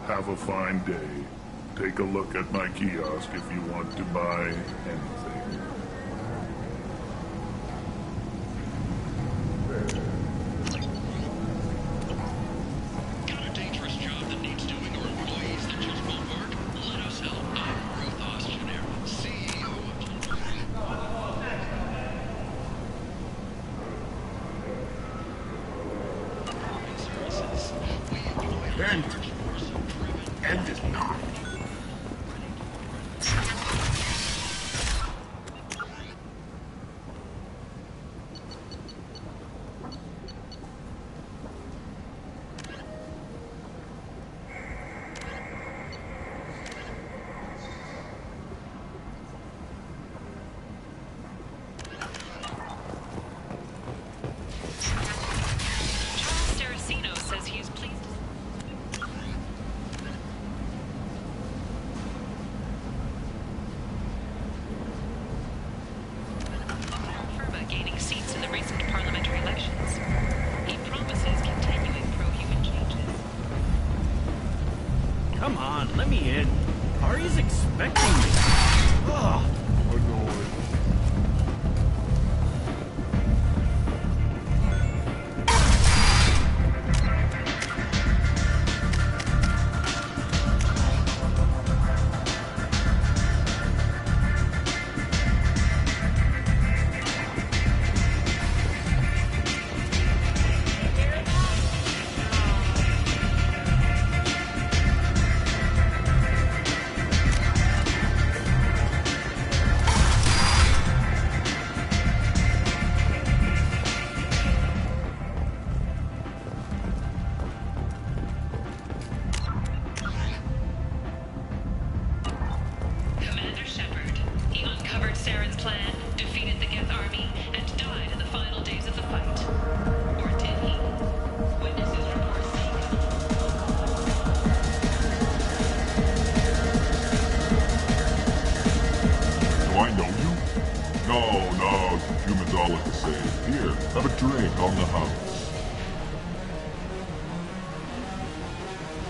have a fine day. Take a look at my kiosk if you want to buy anything. Got a dangerous job that needs doing or employees that just won't work? Let us help. I'm Ruth Ostener, CEO End it not. Says he is pleased. Firma gaining seats in the recent parliamentary elections. He promises continuing pro-human changes. Come on, let me in. Ari's expecting me. Ugh.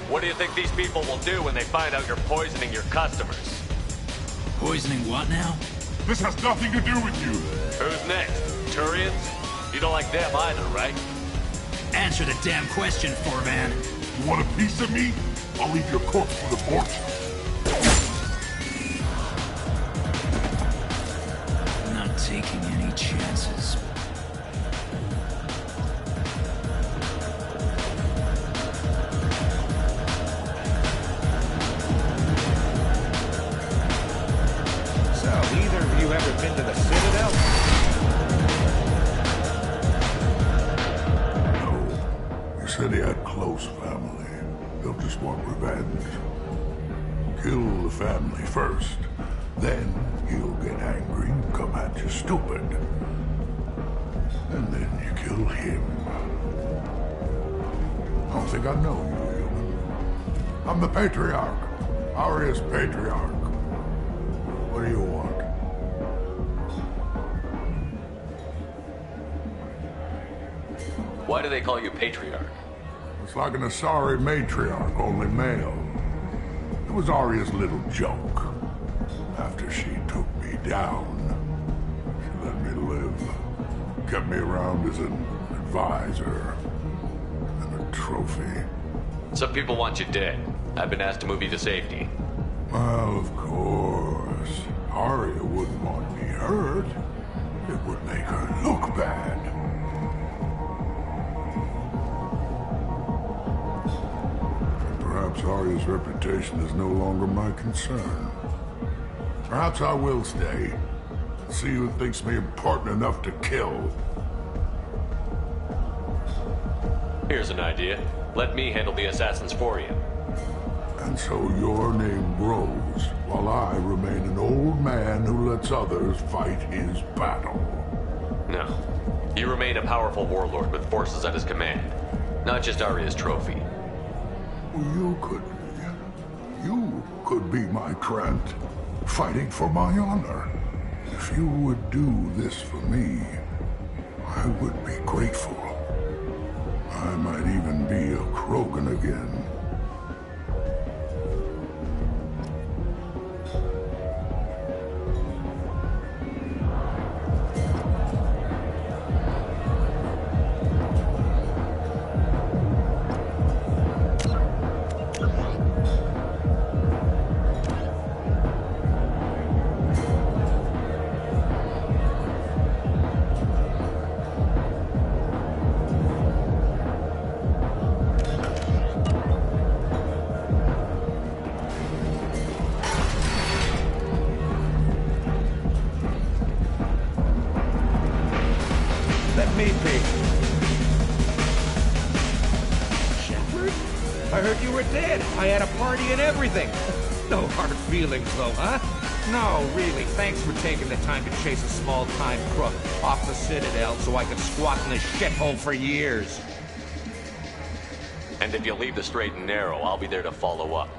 What do you think these people will do when they find out you're poisoning your customers? Poisoning what now? This has nothing to do with you. Who's next? Turians? You don't like them either, right? Answer the damn question, Forvan. You want a piece of me? I'll leave your corpse for the porch. I'm not taking any chances. So, either of you ever been to the Citadel? Kill the family first. Then he'll get angry and come at you stupid. And then you kill him. I don't think I know you, human. I'm the Patriarch. Arius Patriarch. What do you want? Why do they call you Patriarch? It's like an Asari matriarch, only male. It was Arya's little joke. After she took me down, she let me live. Kept me around as an advisor and a trophy. Some people want you dead. I've been asked to move you to safety. Well, of course. Arya wouldn't want me hurt. It would make her look bad. Perhaps Arya's reputation is no longer my concern. Perhaps I will stay. See who thinks me important enough to kill. Here's an idea. Let me handle the assassins for you. And so your name grows, while I remain an old man who lets others fight his battle. No. You remain a powerful warlord with forces at his command. Not just Arya's trophy. You could be my Trent, fighting for my honor. If you would do this for me, I would be grateful. I might even be a Krogan again. Feelings, though, huh? No, really, thanks for taking the time to chase a small-time crook off the Citadel so I could squat in this shithole for years. And if you leave the straight and narrow, I'll be there to follow up.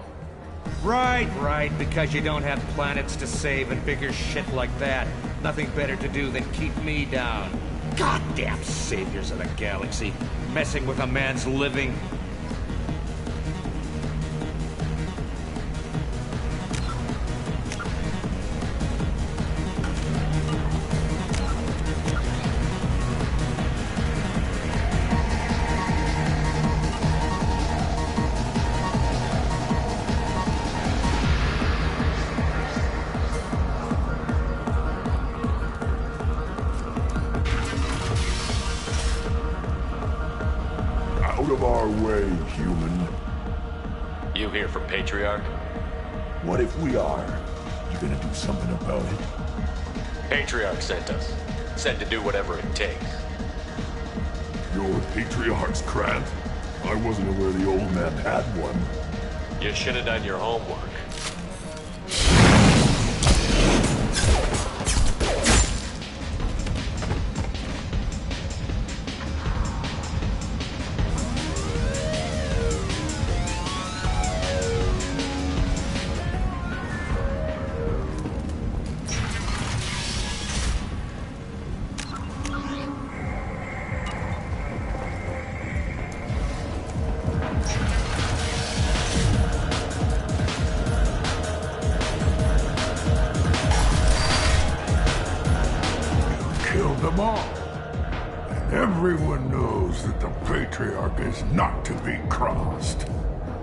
Right, because you don't have planets to save and bigger shit like that. Nothing better to do than keep me down. Goddamn saviors of the galaxy, messing with a man's living. Out of our way, human. You here for Patriarch? What if we are? You gonna do something about it? Patriarch sent us. Said to do whatever it takes. You're Patriarch's Krant? I wasn't aware the old man had one. You should have done your homework. Them all. And everyone knows that the Patriarch is not to be crossed.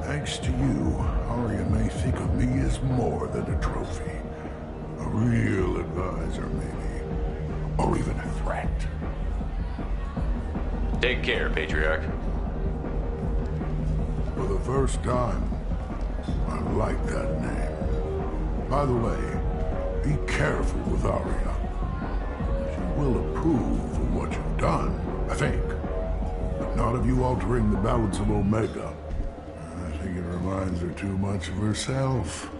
Thanks to you, Arya may think of me as more than a trophy. A real advisor, maybe. Or even a threat. Take care, Patriarch. For the first time, I like that name. By the way, be careful with Arya. Will approve of what you've done, I think. But not of you altering the balance of Omega. I think it reminds her too much of herself.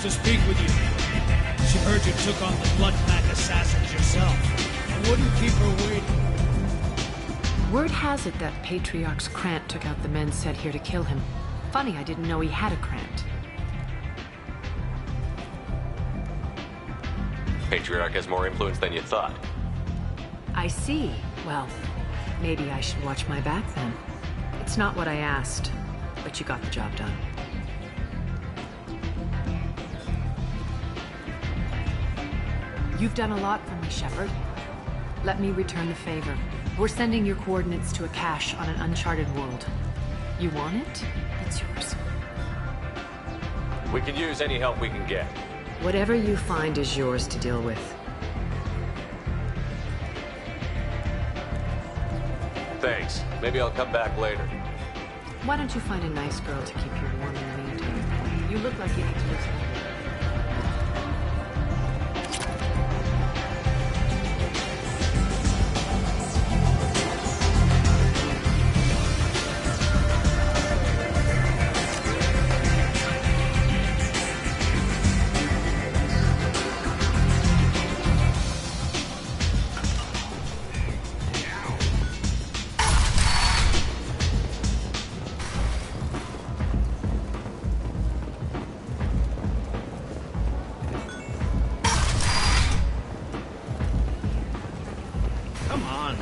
To speak with you. She heard you took on the blood pack assassins yourself. I wouldn't keep her waiting. Word has it that Patriarch's Krant took out the men sent here to kill him. Funny, I didn't know he had a Krant. Patriarch has more influence than you thought. I see. Well, maybe I should watch my back then. It's not what I asked, but you got the job done. You've done a lot for me, Shepard. Let me return the favor. We're sending your coordinates to a cache on an uncharted world. You want it? It's yours. We can use any help we can get. Whatever you find is yours to deal with. Thanks. Maybe I'll come back later. Why don't you find a nice girl to keep you warm in the meantime? You look like you need to lose weight.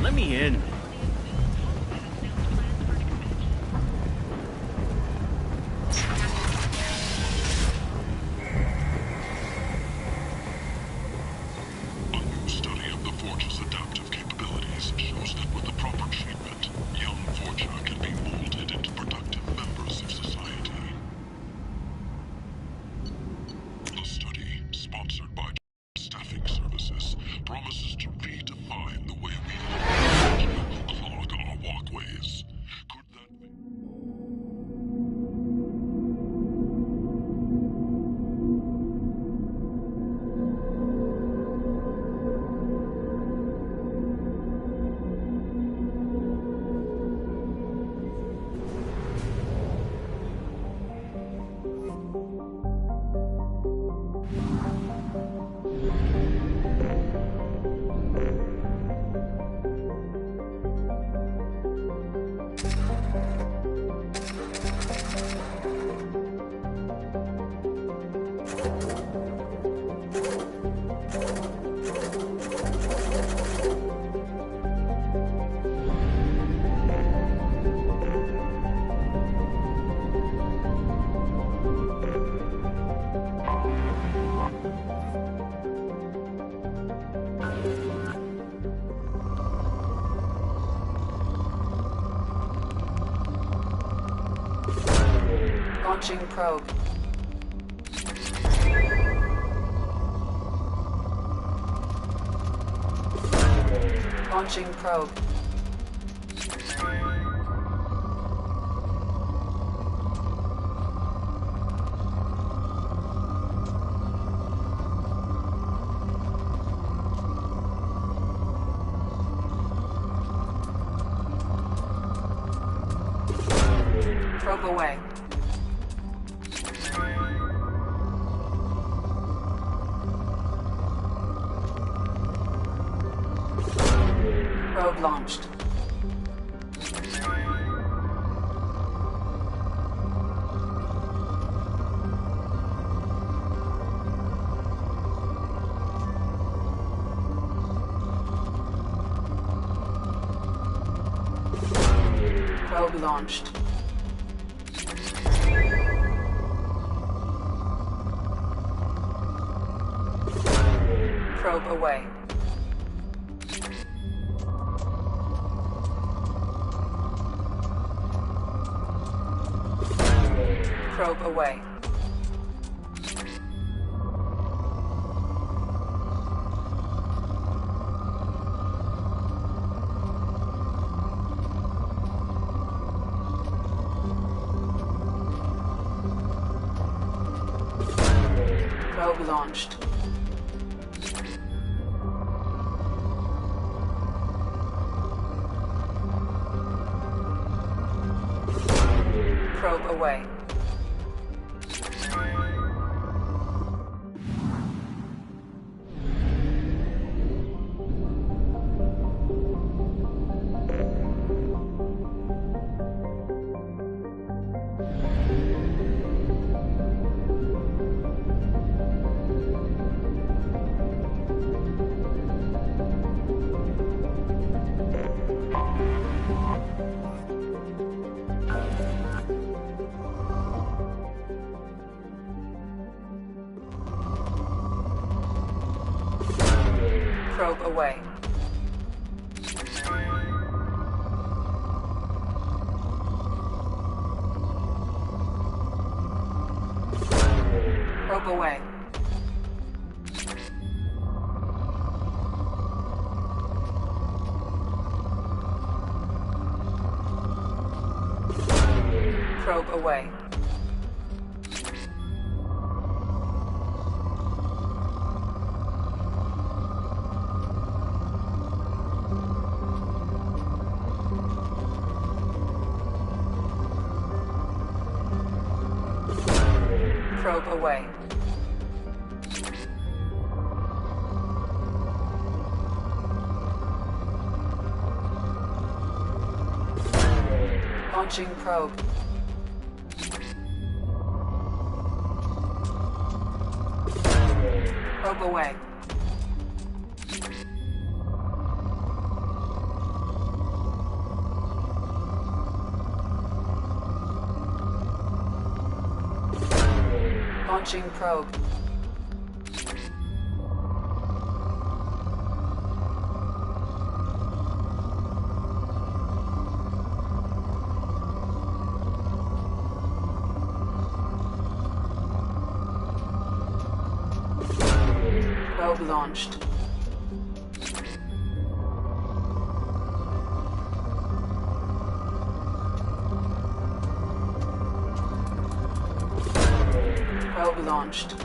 Let me in. Launching probe. Launching probe. Probe away. Probe launched. Probe launched. Probe away. Probe away. Probe launched. Probe away. Probe away. Probe away. Probe away. Probe away. Launching probe. Probe away. Launching probe. Probe launched. Probe launched.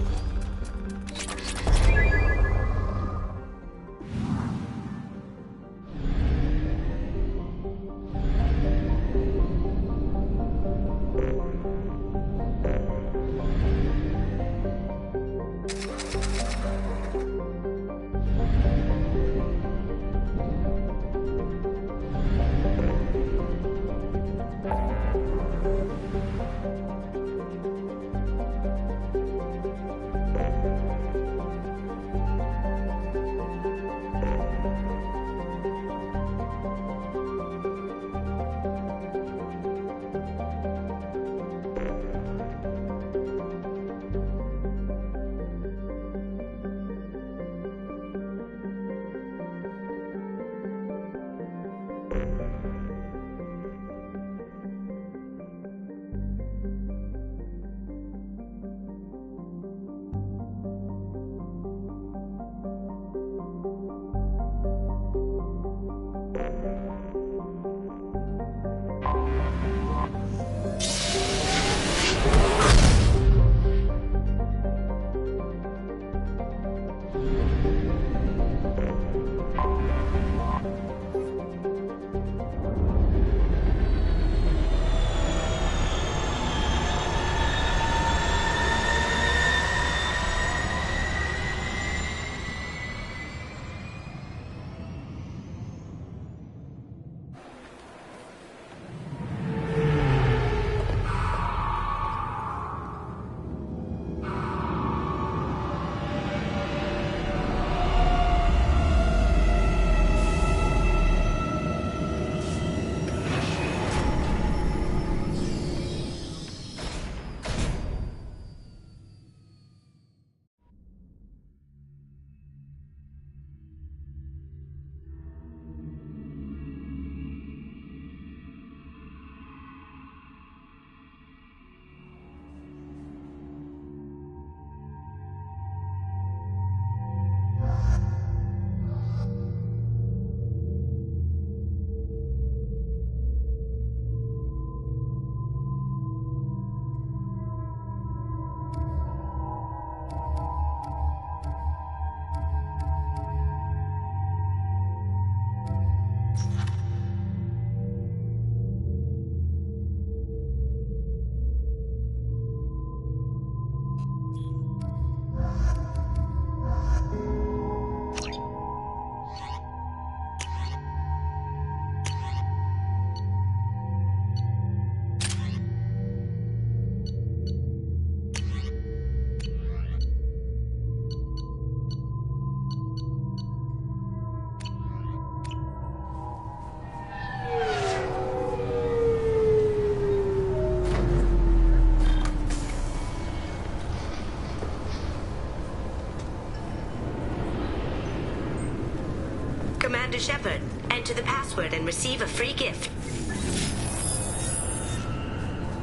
Commander Shepard. Enter the password and receive a free gift.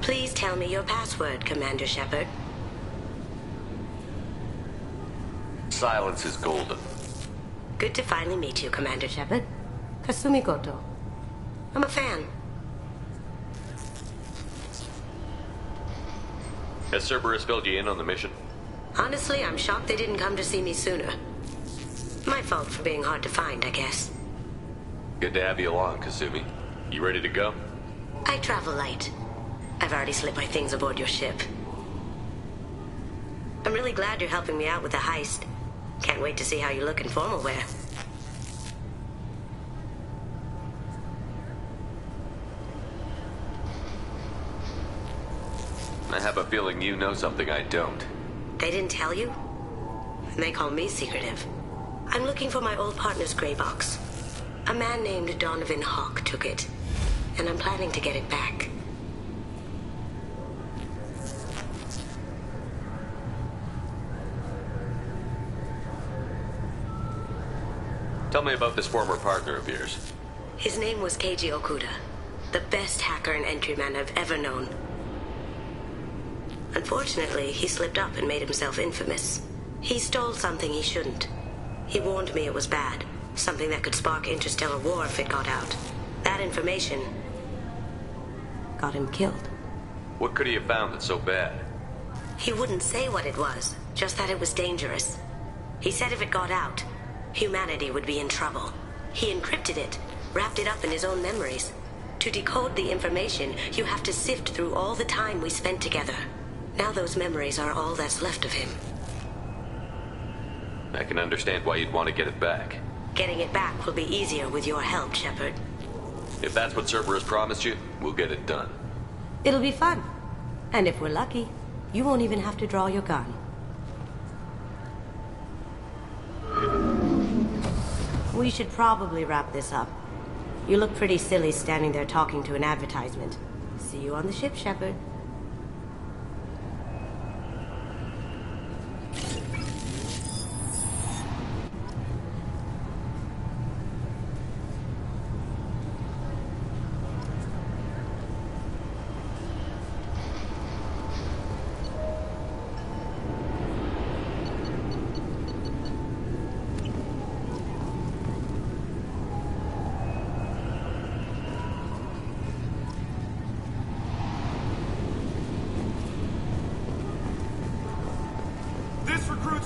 Please tell me your password, Commander Shepard. Silence is golden. Good to finally meet you, Commander Shepard. Kasumi Goto. I'm a fan. Has Cerberus filled you in on the mission? Honestly, I'm shocked they didn't come to see me sooner. My fault for being hard to find, I guess. Good to have you along, Kasumi. You ready to go? I travel light. I've already slipped my things aboard your ship. I'm really glad you're helping me out with the heist. Can't wait to see how you look in formal wear. I have a feeling you know something I don't. They didn't tell you? And they call me secretive. I'm looking for my old partner's gray box. A man named Donovan Hawk took it, and I'm planning to get it back. Tell me about this former partner of yours. His name was Keiji Okuda, the best hacker and entryman I've ever known. Unfortunately, he slipped up and made himself infamous. He stole something he shouldn't. He warned me it was bad, something that could spark interstellar war if it got out. That information got him killed. What could he have found that's so bad? He wouldn't say what it was, just that it was dangerous. He said if it got out, humanity would be in trouble. He encrypted it, wrapped it up in his own memories. To decode the information, you have to sift through all the time we spent together. Now those memories are all that's left of him. I can understand why you'd want to get it back. Getting it back will be easier with your help, Shepard. If that's what Cerberus promised you, we'll get it done. It'll be fun. And if we're lucky, you won't even have to draw your gun. We should probably wrap this up. You look pretty silly standing there talking to an advertisement. See you on the ship, Shepard.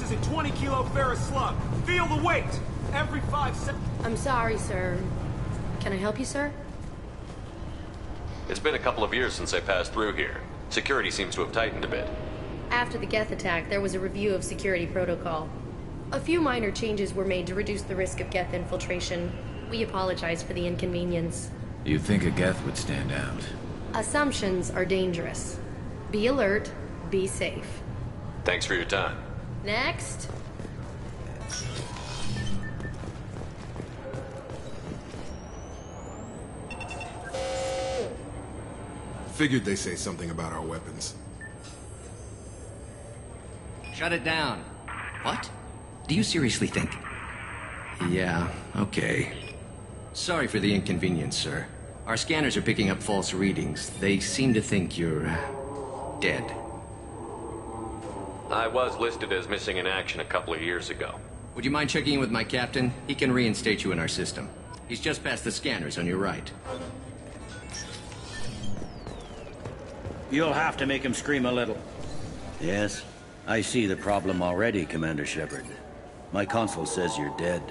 Is a 20-kilo ferrous slug. Feel the weight! Every 5 seconds. I'm sorry, sir. Can I help you, sir? It's been a couple of years since I passed through here. Security seems to have tightened a bit. After the Geth attack, there was a review of security protocol. A few minor changes were made to reduce the risk of Geth infiltration. We apologize for the inconvenience. You'd think a Geth would stand out. Assumptions are dangerous. Be alert, be safe. Thanks for your time. Next. Figured they say something about our weapons. Shut it down. What? Do you seriously think? Yeah, okay. Sorry for the inconvenience, sir. Our scanners are picking up false readings. They seem to think you're dead. I was listed as missing in action a couple of years ago. Would you mind checking in with my captain? He can reinstate you in our system. He's just past the scanners on your right. You'll have to make him scream a little. Yes, I see the problem already, Commander Shepard. My console says you're dead.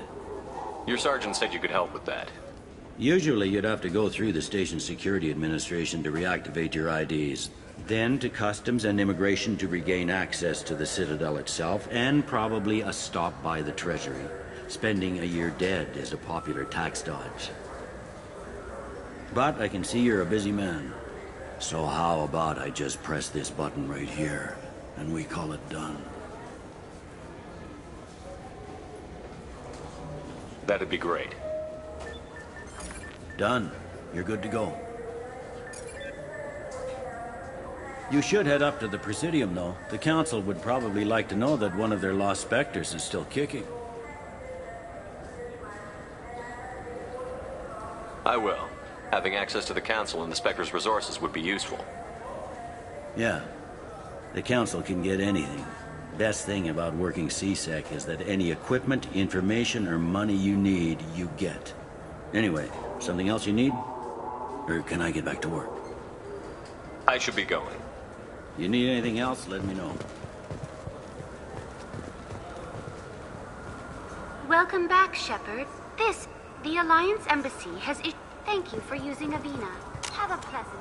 Your sergeant said you could help with that. Usually you'd have to go through the Station Security Administration to reactivate your IDs. Then to Customs and Immigration to regain access to the Citadel itself, and probably a stop by the Treasury. Spending a year dead is a popular tax dodge. But I can see you're a busy man. So how about I just press this button right here, and we call it done? That'd be great. Done. You're good to go. You should head up to the Presidium, though. The Council would probably like to know that one of their lost Spectres is still kicking. I will. Having access to the Council and the Spectre's resources would be useful. Yeah. The Council can get anything. Best thing about working CSEC is that any equipment, information, or money you need, you get. Anyway, something else you need? Or can I get back to work? I should be going. You need anything else, let me know. Welcome back, Shepard. The Alliance Embassy has Thank you for using Avena. Have a pleasant